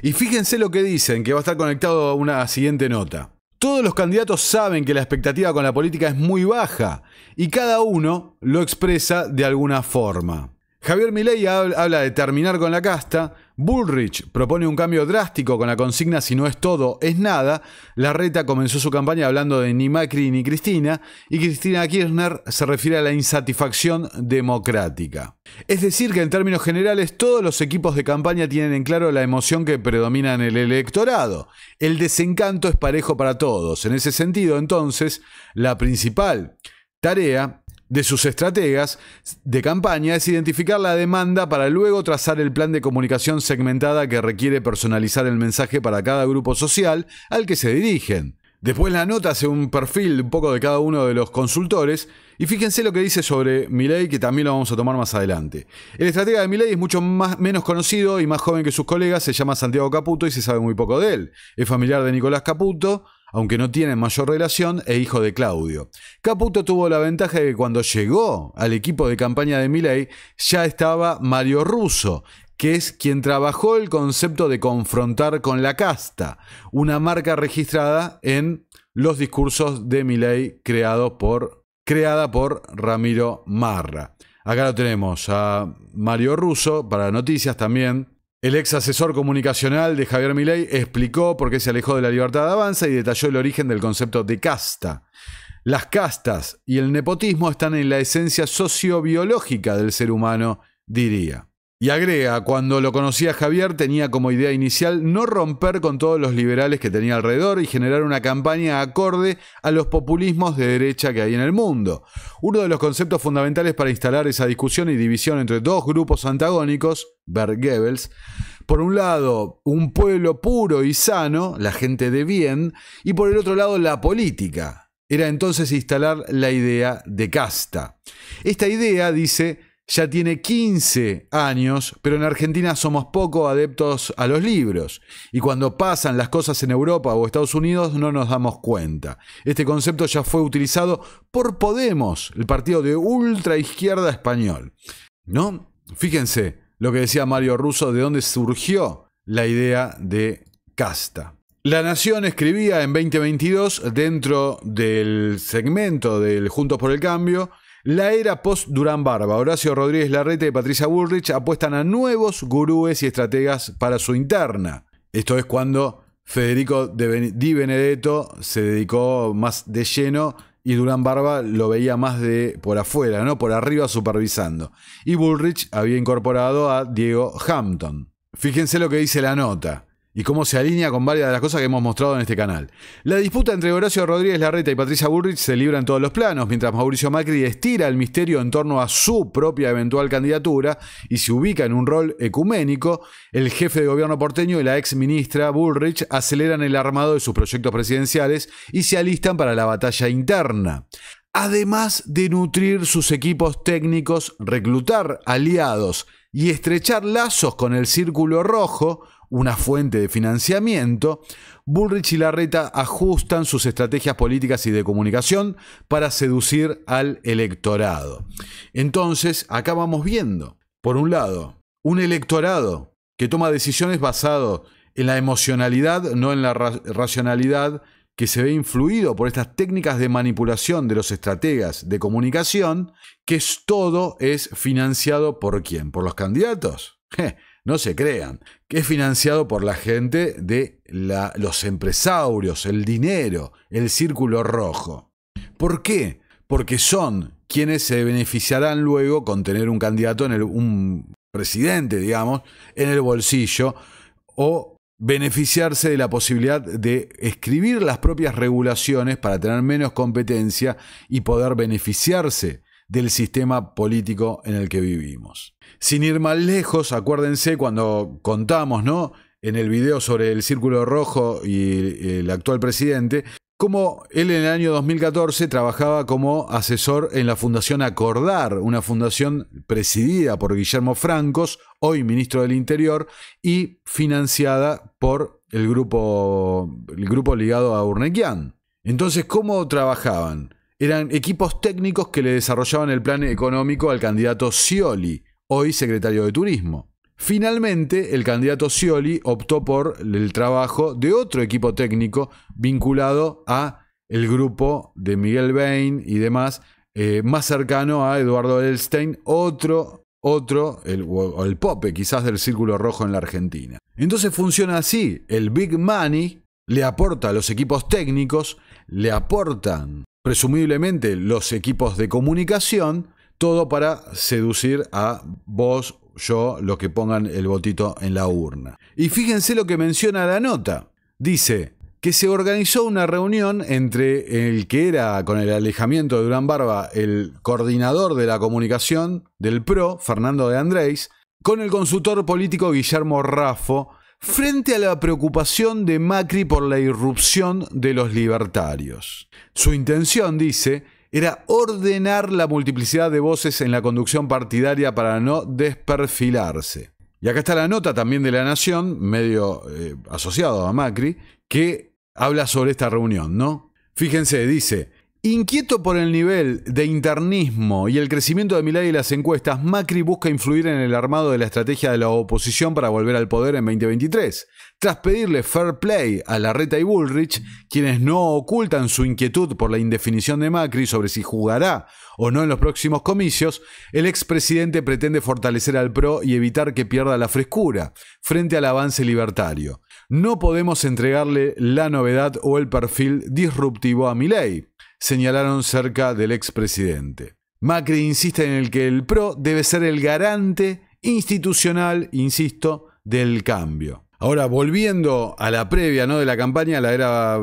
Y fíjense lo que dicen, que va a estar conectado a una siguiente nota. Todos los candidatos saben que la expectativa con la política es muy baja y cada uno lo expresa de alguna forma. Javier Milei habla de terminar con la casta, Bullrich propone un cambio drástico con la consigna si no es todo, es nada, Larreta comenzó su campaña hablando de ni Macri ni Cristina, y Cristina Kirchner se refiere a la insatisfacción democrática. Es decir que en términos generales todos los equipos de campaña tienen en claro la emoción que predomina en el electorado. El desencanto es parejo para todos. En ese sentido, entonces, la principal tarea de sus estrategas de campaña es identificar la demanda para luego trazar el plan de comunicación segmentada que requiere personalizar el mensaje para cada grupo social al que se dirigen. Después la nota hace un perfil un poco de cada uno de los consultores y fíjense lo que dice sobre Milei, que también lo vamos a tomar más adelante. El estratega de Milei es mucho menos conocido y más joven que sus colegas, se llama Santiago Caputo y se sabe muy poco de él. Es familiar de Nicolás Caputo, aunque no tienen mayor relación, e hijo de Claudio. Caputo tuvo la ventaja de que cuando llegó al equipo de campaña de Milei ya estaba Mario Russo, que es quien trabajó el concepto de confrontar con la casta, una marca registrada en los discursos de Milei creada por Ramiro Marra. Acá lo tenemos a Mario Russo para noticias también. El ex asesor comunicacional de Javier Milei explicó por qué se alejó de la Libertad de Avanza y detalló el origen del concepto de casta. Las castas y el nepotismo están en la esencia sociobiológica del ser humano, diría. Y agrega, cuando lo conocía Javier tenía como idea inicial no romper con todos los liberales que tenía alrededor y generar una campaña acorde a los populismos de derecha que hay en el mundo. Uno de los conceptos fundamentales para instalar esa discusión y división entre dos grupos antagónicos, Bert Goebbels, por un lado un pueblo puro y sano, la gente de bien, y por el otro lado la política. Era entonces instalar la idea de casta. Esta idea, dice, ya tiene 15 años, pero en Argentina somos poco adeptos a los libros. Y cuando pasan las cosas en Europa o Estados Unidos no nos damos cuenta. Este concepto ya fue utilizado por Podemos, el partido de ultraizquierda español. ¿No? Fíjense lo que decía Mario Russo, de dónde surgió la idea de casta. La Nación escribía en 2022, dentro del segmento del Juntos por el Cambio, la era post-Durán Barba. Horacio Rodríguez Larreta y Patricia Bullrich apuestan a nuevos gurúes y estrategas para su interna. Esto es cuando Federico Di Benedetto se dedicó más de lleno y Durán Barba lo veía más de por afuera, ¿no? Por arriba supervisando. Y Bullrich había incorporado a Diego Hampton. Fíjense lo que dice la nota y cómo se alinea con varias de las cosas que hemos mostrado en este canal. La disputa entre Horacio Rodríguez Larreta y Patricia Bullrich se libra en todos los planos, mientras Mauricio Macri estira el misterio en torno a su propia eventual candidatura y se ubica en un rol ecuménico. El jefe de gobierno porteño y la ex ministra Bullrich aceleran el armado de sus proyectos presidenciales y se alistan para la batalla interna. Además de nutrir sus equipos técnicos, reclutar aliados y estrechar lazos con el Círculo Rojo, una fuente de financiamiento, Bullrich y Larreta ajustan sus estrategias políticas y de comunicación para seducir al electorado. Entonces, acá vamos viendo, por un lado, un electorado que toma decisiones basado en la emocionalidad, no en la racionalidad, que se ve influido por estas técnicas de manipulación de los estrategas de comunicación, que todo es financiado ¿por quién? ¿Por los candidatos? No se crean, que es financiado por la gente de los empresarios, el dinero, el Círculo Rojo. ¿Por qué? Porque son quienes se beneficiarán luego con tener un candidato, un presidente, digamos, en el bolsillo, o beneficiarse de la posibilidad de escribir las propias regulaciones para tener menos competencia y poder beneficiarse del sistema político en el que vivimos. Sin ir más lejos, acuérdense cuando contamos, ¿no?, en el video sobre el Círculo Rojo y el actual presidente, cómo él en el año 2014 trabajaba como asesor en la Fundación Acordar, una fundación presidida por Guillermo Francos, hoy ministro del Interior, y financiada por el grupo ligado a Urnequian. Entonces, ¿cómo trabajaban? Eran equipos técnicos que le desarrollaban el plan económico al candidato Scioli, hoy secretario de Turismo. Finalmente, el candidato Scioli optó por el trabajo de otro equipo técnico vinculado a el grupo de Miguel Bain y demás, más cercano a Eduardo Elstein, otro otro, el Pope quizás del Círculo Rojo en la Argentina. Entonces funciona así, el Big Money le aporta a los equipos técnicos, le aportan presumiblemente los equipos de comunicación, todo para seducir a vos, yo, los que pongan el votito en la urna. Y fíjense lo que menciona la nota. Dice que se organizó una reunión entre el que era, con el alejamiento de Durán Barba, el coordinador de la comunicación del PRO, Fernando de Andrés, con el consultor político Guillermo Raffo, frente a la preocupación de Macri por la irrupción de los libertarios. Su intención, dice, era ordenar la multiplicidad de voces en la conducción partidaria para no desperfilarse. Y acá está la nota también de La Nación, medio asociado a Macri, que habla sobre esta reunión, ¿no? Fíjense, dice: inquieto por el nivel de internismo y el crecimiento de Milei y las encuestas, Macri busca influir en el armado de la estrategia de la oposición para volver al poder en 2023. Tras pedirle fair play a Larreta y Bullrich, quienes no ocultan su inquietud por la indefinición de Macri sobre si jugará o no en los próximos comicios, el expresidente pretende fortalecer al PRO y evitar que pierda la frescura frente al avance libertario. No podemos entregarle la novedad o el perfil disruptivo a Milei, señalaron cerca del expresidente. Macri insiste en el que el PRO debe ser el garante institucional, insisto, del cambio. Ahora, volviendo a la previa, ¿no?, de la campaña, la era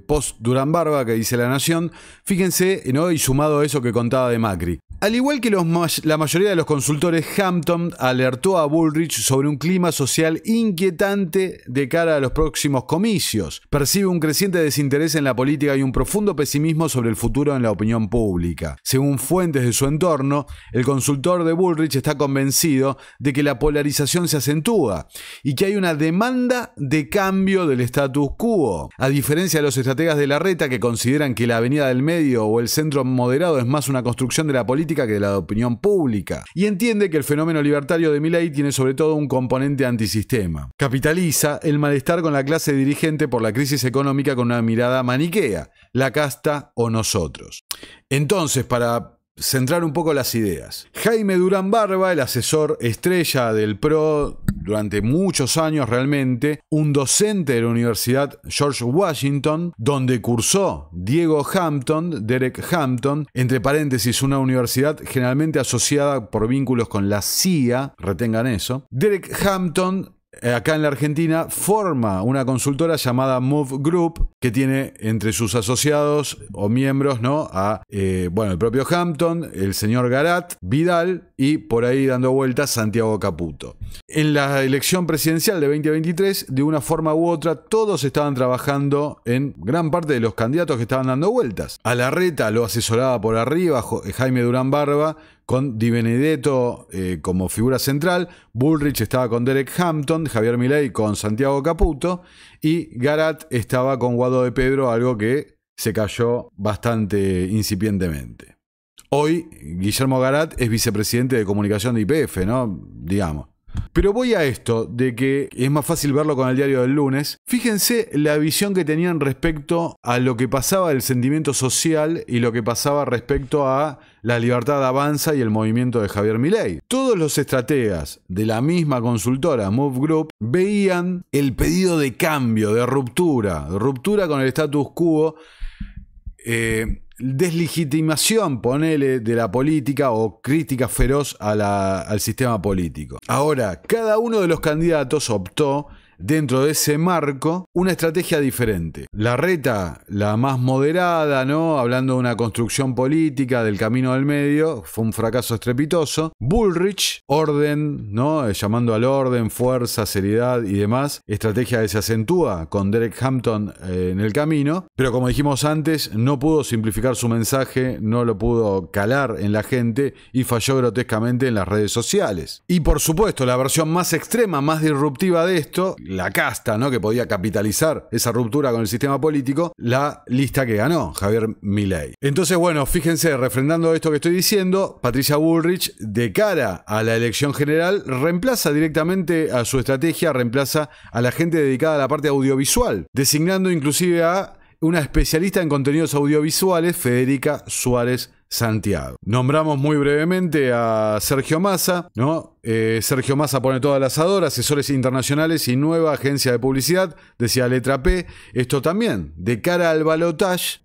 post-Durán Barba, que dice La Nación, fíjense, ¿no?, y sumado a eso que contaba de Macri. Al igual que la mayoría de los consultores, Hampton alertó a Bullrich sobre un clima social inquietante de cara a los próximos comicios. Percibe un creciente desinterés en la política y un profundo pesimismo sobre el futuro en la opinión pública. Según fuentes de su entorno, el consultor de Bullrich está convencido de que la polarización se acentúa y que hay una demanda de cambio del status quo. A diferencia de los estrategas de Larreta, que consideran que la avenida del medio o el centro moderado es más una construcción de la política que de la opinión pública, y entiende que el fenómeno libertario de Milei tiene sobre todo un componente antisistema. Capitaliza el malestar con la clase dirigente por la crisis económica con una mirada maniquea, la casta o nosotros. Entonces, para centrar un poco las ideas, Jaime Durán Barba, el asesor estrella del PRO durante muchos años realmente, un docente de la Universidad George Washington, donde cursó Diego Hampton, Derek Hampton, entre paréntesis, una universidad generalmente asociada por vínculos con la CIA, retengan eso. Derek Hampton, acá en la Argentina, forma una consultora llamada Move Group, que tiene entre sus asociados o miembros, ¿no?, a el propio Hampton, el señor Garat, Vidal y por ahí dando vueltas Santiago Caputo. En la elección presidencial de 2023, de una forma u otra, todos estaban trabajando en gran parte de los candidatos que estaban dando vueltas. A Larreta lo asesoraba por arriba Jaime Durán Barba, con Di Benedetto como figura central. Bullrich estaba con Derek Hampton, Javier Milei con Santiago Caputo y Garat estaba con Guado de Pedro, algo que se cayó bastante incipientemente. Hoy Guillermo Garat es vicepresidente de comunicación de YPF, ¿no?, digamos. Pero voy a esto de que es más fácil verlo con el diario del lunes. Fíjense la visión que tenían respecto a lo que pasaba del sentimiento social y lo que pasaba respecto a la libertad avanza y el movimiento de Javier Milei. Todos los estrategas de la misma consultora Move Group veían el pedido de cambio, de ruptura con el status quo, deslegitimación, ponele, de la política o crítica feroz al sistema político. Ahora, cada uno de los candidatos optó, dentro de ese marco, una estrategia diferente. Larreta, la más moderada, ¿no?, hablando de una construcción política del camino del medio, fue un fracaso estrepitoso. Bullrich, orden, ¿no?, llamando al orden, fuerza, seriedad y demás, estrategia que se acentúa con Derek Hampton en el camino, pero como dijimos antes, no pudo simplificar su mensaje, no lo pudo calar en la gente y falló grotescamente en las redes sociales. Y por supuesto, la versión más extrema, más disruptiva de esto, la casta, ¿no?, que podía capitalizar esa ruptura con el sistema político, la lista que ganó, Javier Milei. Entonces, bueno, fíjense, refrendando esto que estoy diciendo, Patricia Bullrich, de cara a la elección general, reemplaza directamente a su estrategia, reemplaza a la gente dedicada a la parte audiovisual, designando inclusive a una especialista en contenidos audiovisuales, Federica Suárez Santiago. Nombramos muy brevemente a Sergio Massa, ¿no? Sergio Massa pone todo al asador, asesores internacionales y nueva agencia de publicidad, decía letra P. Esto también, de cara al balotage,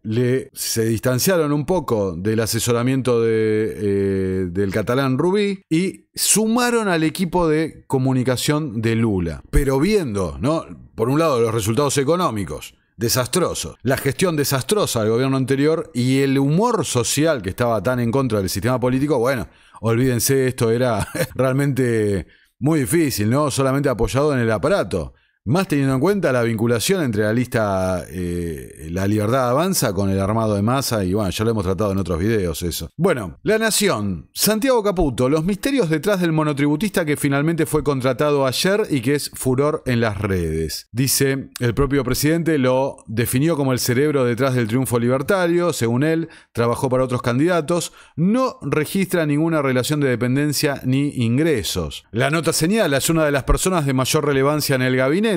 se distanciaron un poco del asesoramiento del catalán Rubí y sumaron al equipo de comunicación de Lula. Pero viendo, ¿no? Por un lado, los resultados económicos desastrosos, la gestión desastrosa del gobierno anterior y el humor social que estaba tan en contra del sistema político, bueno, olvídense, esto era realmente muy difícil, ¿no? Solamente apoyado en el aparato. Más teniendo en cuenta la vinculación entre la lista La Libertad Avanza con el armado de Massa, y bueno, ya lo hemos tratado en otros videos eso. Bueno, La Nación, Santiago Caputo, los misterios detrás del monotributista que finalmente fue contratado ayer y que es furor en las redes. Dice, el propio presidente lo definió como el cerebro detrás del triunfo libertario, según él, trabajó para otros candidatos, no registra ninguna relación de dependencia ni ingresos. La nota señala, es una de las personas de mayor relevancia en el gabinete,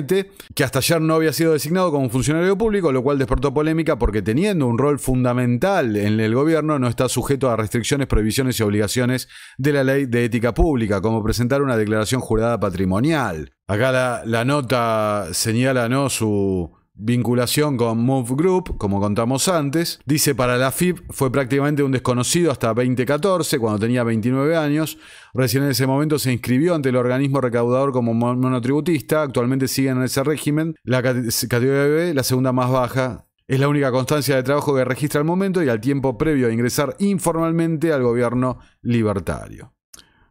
que hasta ayer no había sido designado como funcionario público, lo cual despertó polémica porque teniendo un rol fundamental en el gobierno no está sujeto a restricciones, prohibiciones y obligaciones de la ley de ética pública, como presentar una declaración jurada patrimonial. Acá la nota señala, ¿no?, su vinculación con Move Group, como contamos antes. Dice, para la FIP fue prácticamente un desconocido hasta 2014, cuando tenía 29 años. Recién en ese momento se inscribió ante el organismo recaudador como monotributista. Actualmente sigue en ese régimen. La categoría B, la segunda más baja. Es la única constancia de trabajo que registra al momento y al tiempo previo a ingresar informalmente al gobierno libertario.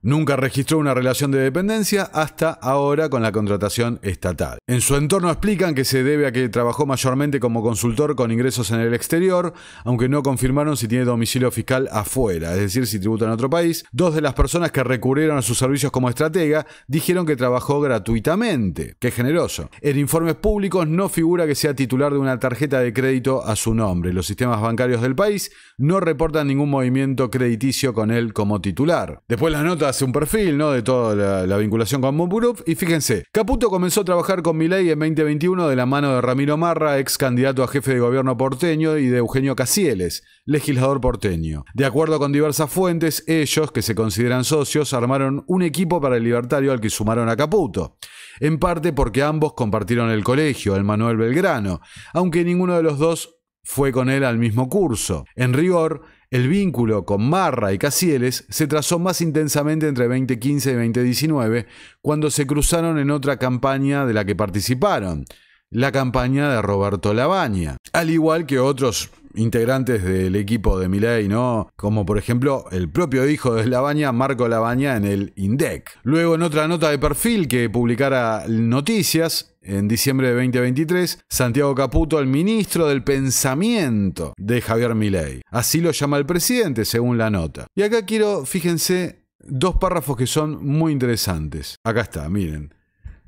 Nunca registró una relación de dependencia hasta ahora con la contratación estatal. En su entorno explican que se debe a que trabajó mayormente como consultor con ingresos en el exterior, aunque no confirmaron si tiene domicilio fiscal afuera, es decir, si tributa en otro país. Dos de las personas que recurrieron a sus servicios como estratega dijeron que trabajó gratuitamente. ¡Qué generoso! En informes públicos no figura que sea titular de una tarjeta de crédito a su nombre. Los sistemas bancarios del país no reportan ningún movimiento crediticio con él como titular. Después la nota hace un perfil, ¿no?, de toda la vinculación con Move Group, y fíjense, Caputo comenzó a trabajar con Milei en 2021 de la mano de Ramiro Marra, ex candidato a jefe de gobierno porteño, y de Eugenio Casieles, legislador porteño. De acuerdo con diversas fuentes, ellos, que se consideran socios, armaron un equipo para el libertario al que sumaron a Caputo. En parte porque ambos compartieron el colegio, el Manuel Belgrano, aunque ninguno de los dos fue con él al mismo curso. En rigor, el vínculo con Marra y Casieles se trazó más intensamente entre 2015 y 2019, cuando se cruzaron en otra campaña de la que participaron, la campaña de Roberto Labaña, al igual que otros integrantes del equipo de Milei, ¿no?, como por ejemplo el propio hijo de Labaña, Marco Labaña, en el INDEC. Luego, en otra nota de perfil que publicara Noticias, en diciembre de 2023, Santiago Caputo, el ministro del pensamiento de Javier Milei. Así lo llama el presidente, según la nota. Y acá quiero, fíjense, dos párrafos que son muy interesantes. Acá está, miren.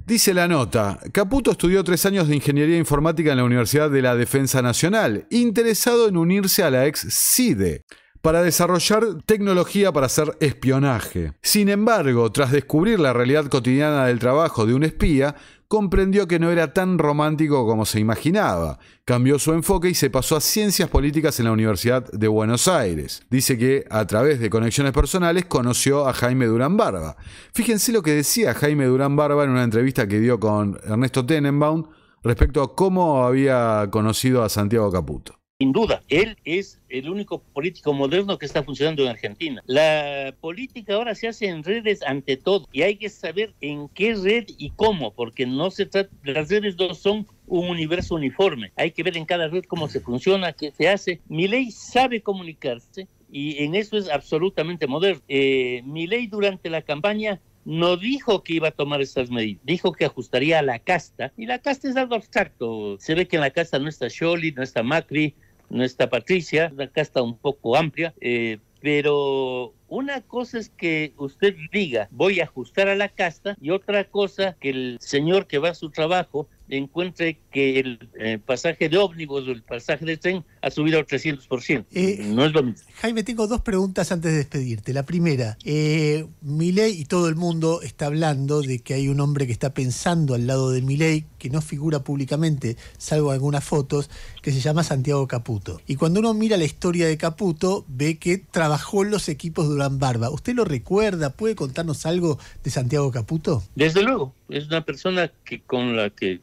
Dice la nota, Caputo estudió 3 años de Ingeniería Informática en la Universidad de la Defensa Nacional, interesado en unirse a la ex CIDE, para desarrollar tecnología para hacer espionaje. Sin embargo, tras descubrir la realidad cotidiana del trabajo de un espía, comprendió que no era tan romántico como se imaginaba. Cambió su enfoque y se pasó a Ciencias Políticas en la Universidad de Buenos Aires. Dice que a través de conexiones personales conoció a Jaime Durán Barba. Fíjense lo que decía Jaime Durán Barba en una entrevista que dio con Ernesto Tenenbaum respecto a cómo había conocido a Santiago Caputo. Sin duda, él es el único político moderno que está funcionando en Argentina. La política ahora se hace en redes ante todo y hay que saber en qué red y cómo, porque no se trata, las redes no son un universo uniforme. Hay que ver en cada red cómo se funciona, qué se hace. Milei sabe comunicarse y en eso es absolutamente moderno. Milei durante la campaña no dijo que iba a tomar estas medidas, dijo que ajustaría a la casta, y la casta es algo abstracto. Se ve que en la casta no está Scioli, no está Macri, no está Patricia, una casta un poco amplia, pero una cosa es que usted diga voy a ajustar a la casta y otra cosa que el señor que va a su trabajo encuentre que el pasaje de ómnibus o el pasaje de tren ha subido al 300%. No es lo mismo. Jaime, tengo dos preguntas antes de despedirte. La primera, Milei y todo el mundo está hablando de que hay un hombre que está pensando al lado de Milei, que no figura públicamente, salvo algunas fotos, que se llama Santiago Caputo. Y cuando uno mira la historia de Caputo, ve que trabajó en los equipos Durán Barba. ¿Usted lo recuerda? ¿Puede contarnos algo de Santiago Caputo? Desde luego, es una persona con la que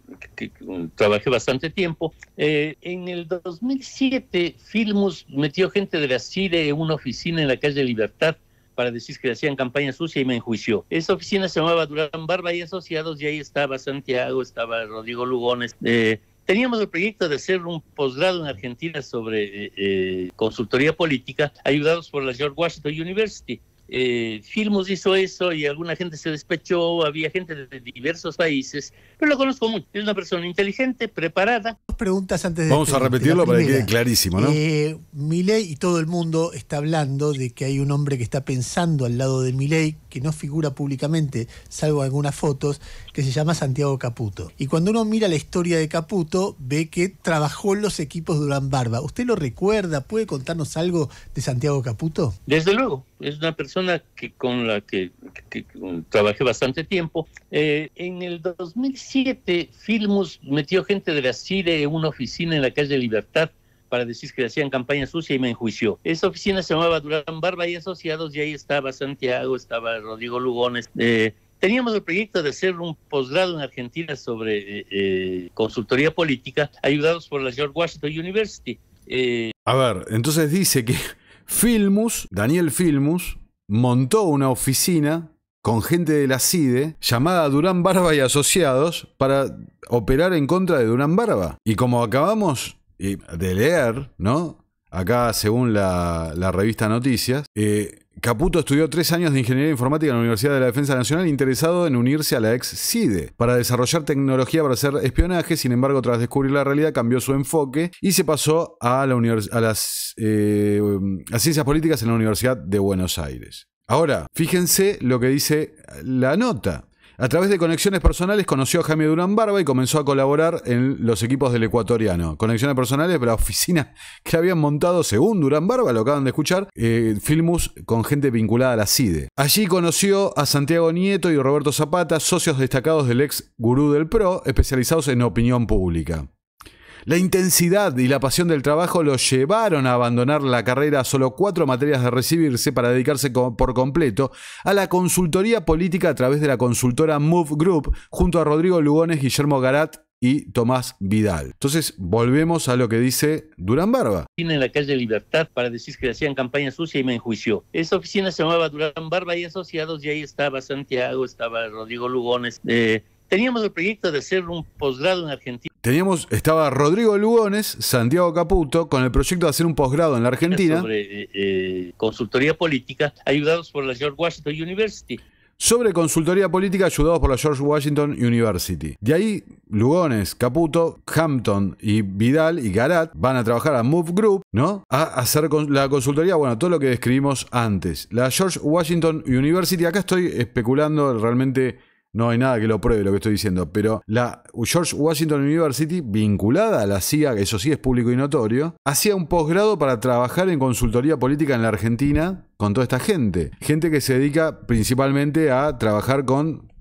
trabajé bastante tiempo. En el 2007, Filmus metió gente de la CIDE en una oficina en la calle Libertad para decir que hacían campaña sucia y me enjuició. Esa oficina se llamaba Durán Barba y Asociados y ahí estaba Santiago, estaba Rodrigo Lugones. Teníamos el proyecto de hacer un posgrado en Argentina sobre consultoría política, ayudados por la George Washington University. Filmus hizo eso y alguna gente se despechó, había gente de diversos países, pero lo conozco mucho. Es una persona inteligente, preparada. Dos preguntas antes de Vamos a repetirlo para que quede clarísimo, ¿no? Milei y todo el mundo está hablando de que hay un hombre que está pensando al lado de Milei, que no figura públicamente, salvo algunas fotos, que se llama Santiago Caputo. Y cuando uno mira la historia de Caputo, ve que trabajó en los equipos Durán Barba. ¿Usted lo recuerda? ¿Puede contarnos algo de Santiago Caputo? Desde luego, es una persona con la que trabajé bastante tiempo. En el 2007, Filmus metió gente de la CIDE en una oficina en la calle Libertad para decir que hacían campaña sucia y me enjuició. Esa oficina se llamaba Durán Barba y Asociados y ahí estaba Santiago, estaba Rodrigo Lugones. Teníamos el proyecto de hacer un posgrado en Argentina sobre consultoría política, ayudados por la George Washington University. A ver, entonces dice que Daniel Filmus, montó una oficina con gente de la CIDE llamada Durán Barba y Asociados para operar en contra de Durán Barba. Y como acabamos de leer, ¿no? Acá, según la revista Noticias, Caputo estudió 3 años de Ingeniería Informática en la Universidad de la Defensa Nacional, interesado en unirse a la ex CIDE para desarrollar tecnología para hacer espionaje. Sin embargo, tras descubrir la realidad, cambió su enfoque y se pasó a las ciencias políticas en la Universidad de Buenos Aires. Ahora, fíjense lo que dice la nota. A través de conexiones personales conoció a Jaime Durán Barba y comenzó a colaborar en los equipos del Ecuatoriano. Conexiones personales, la oficina que habían montado, según Durán Barba, lo acaban de escuchar, Filmus con gente vinculada a la CIDE. Allí conoció a Santiago Nieto y Roberto Zapata, socios destacados del ex gurú del PRO, especializados en opinión pública. La intensidad y la pasión del trabajo lo llevaron a abandonar la carrera a solo 4 materias de recibirse para dedicarse por completo a la consultoría política a través de la consultora Move Group, junto a Rodrigo Lugones, Guillermo Garat y Tomás Vidal. Entonces, volvemos a lo que dice Durán Barba. En la calle Libertad para decir que hacían campaña sucia y me enjuició. Esa oficina se llamaba Durán Barba y Asociados y ahí estaba Santiago, estaba Rodrigo Lugones. Teníamos el proyecto de hacer un posgrado en Argentina. Estaba Rodrigo Lugones, Santiago Caputo, con el proyecto de hacer un posgrado en la Argentina. Sobre consultoría política, ayudados por la George Washington University. Sobre consultoría política, ayudados por la George Washington University. De ahí, Lugones, Caputo, Hampton y Vidal y Garat van a trabajar a Move Group, ¿no? A hacer la consultoría, bueno, todo lo que describimos antes. La George Washington University, acá estoy especulando, realmente no hay nada que lo pruebe lo que estoy diciendo, pero la George Washington University, vinculada a la CIA, que eso sí es público y notorio, hacía un posgrado para trabajar en consultoría política en la Argentina con toda esta gente. Gente que se dedica principalmente a trabajar con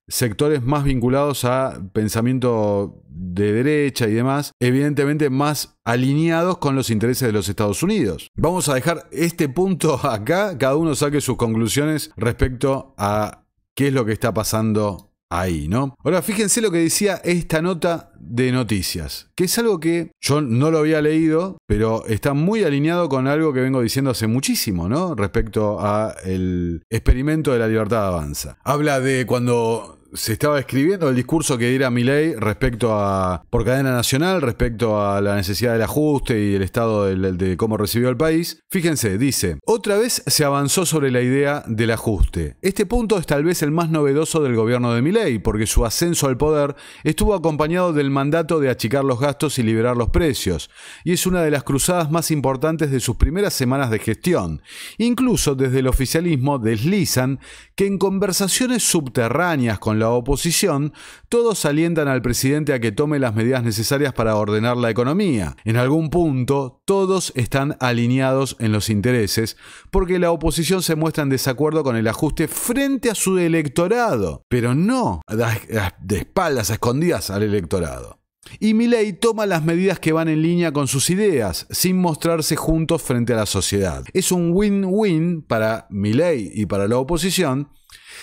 sectores más vinculados a pensamiento de derecha y demás, evidentemente más alineados con los intereses de los Estados Unidos. Vamos a dejar este punto acá, cada uno saque sus conclusiones respecto a qué es lo que está pasando ahí, ¿no? Ahora, fíjense lo que decía esta nota de Noticias, que es algo que yo no lo había leído, pero está muy alineado con algo que vengo diciendo hace muchísimo, ¿no? Respecto al experimento de la libertad avanza. Habla de cuando se estaba escribiendo el discurso que diera Milei respecto a, por cadena nacional, respecto a la necesidad del ajuste y el estado de cómo recibió el país. Fíjense, dice: otra vez se avanzó sobre la idea del ajuste. Este punto es tal vez el más novedoso del gobierno de Milei, porque su ascenso al poder estuvo acompañado del mandato de achicar los gastos y liberar los precios, y es una de las cruzadas más importantes de sus primeras semanas de gestión. Incluso desde el oficialismo deslizan que en conversaciones subterráneas con la oposición, todos alientan al presidente a que tome las medidas necesarias para ordenar la economía. En algún punto, todos están alineados en los intereses, porque la oposición se muestra en desacuerdo con el ajuste frente a su electorado, pero no de espaldas, a escondidas al electorado. Y Milei toma las medidas que van en línea con sus ideas, sin mostrarse juntos frente a la sociedad. Es un win-win para Milei y para la oposición,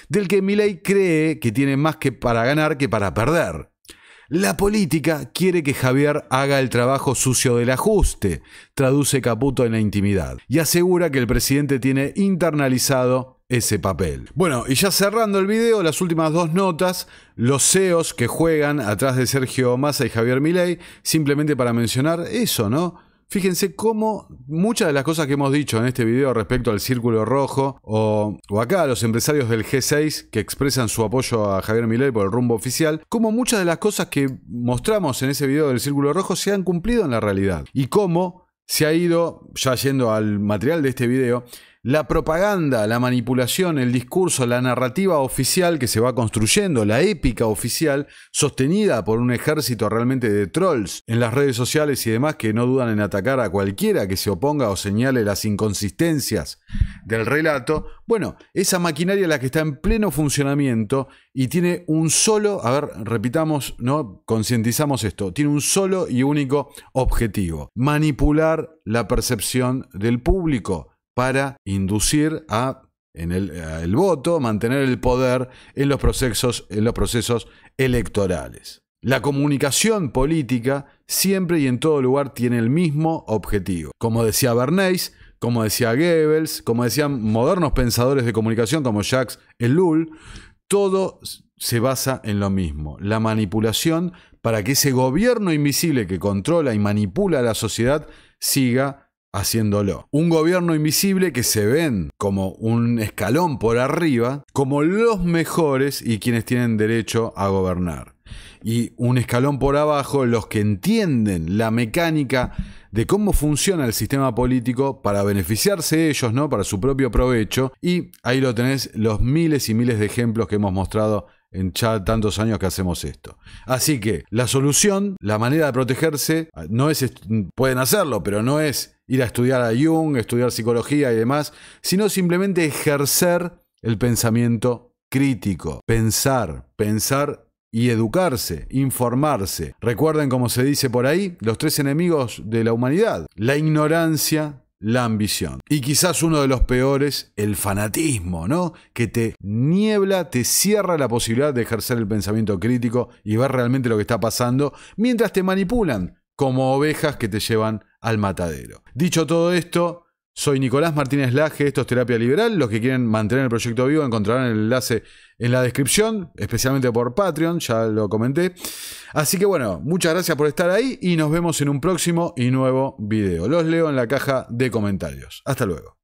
del que Milei cree que tiene más que para ganar que para perder. La política quiere que Javier haga el trabajo sucio del ajuste, traduce Caputo en la intimidad, y asegura que el presidente tiene internalizado ese papel. Bueno, y ya cerrando el video, las últimas dos notas, los CEOs que juegan atrás de Sergio Massa y Javier Milei, simplemente para mencionar eso, ¿no? Fíjense cómo muchas de las cosas que hemos dicho en este video respecto al Círculo Rojo o acá los empresarios del G6 que expresan su apoyo a Javier Milei por el rumbo oficial, cómo muchas de las cosas que mostramos en ese video del Círculo Rojo se han cumplido en la realidad. Y cómo se ha ido, ya yendo al material de este video, la propaganda, la manipulación, el discurso, la narrativa oficial que se va construyendo, la épica oficial, sostenida por un ejército realmente de trolls en las redes sociales y demás que no dudan en atacar a cualquiera que se oponga o señale las inconsistencias del relato. Bueno, esa maquinaria es la que está en pleno funcionamiento y tiene un solo, a ver, repitamos, ¿no? Concientizamos esto, tiene un solo y único objetivo: manipular la percepción del público, para inducir el voto, mantener el poder en los procesos electorales. La comunicación política siempre y en todo lugar tiene el mismo objetivo. Como decía Bernays, como decía Goebbels, como decían modernos pensadores de comunicación como Jacques Ellul, todo se basa en lo mismo: la manipulación para que ese gobierno invisible que controla y manipula a la sociedad siga haciéndolo. Un gobierno invisible que se ven como un escalón por arriba, como los mejores y quienes tienen derecho a gobernar. Y un escalón por abajo, los que entienden la mecánica de cómo funciona el sistema político para beneficiarse ellos, ¿no? Para su propio provecho. Y ahí lo tenés, los miles y miles de ejemplos que hemos mostrado en ya tantos años que hacemos esto. Así que la solución, la manera de protegerse, no es, pueden hacerlo, pero no es ir a estudiar a Jung, estudiar psicología y demás, sino simplemente ejercer el pensamiento crítico, pensar y educarse, informarse. Recuerden, como se dice por ahí, los tres enemigos de la humanidad: la ignorancia, la ambición. Y quizás uno de los peores, el fanatismo, ¿no? Que te niebla, te cierra la posibilidad de ejercer el pensamiento crítico y ver realmente lo que está pasando, mientras te manipulan como ovejas que te llevan al matadero. Dicho todo esto, soy Nicolás Martínez Laje, esto es Terapia Liberal. Los que quieren mantener el proyecto vivo encontrarán el enlace en la descripción, especialmente por Patreon, ya lo comenté. Así que bueno, muchas gracias por estar ahí y nos vemos en un próximo y nuevo video. Los leo en la caja de comentarios. Hasta luego.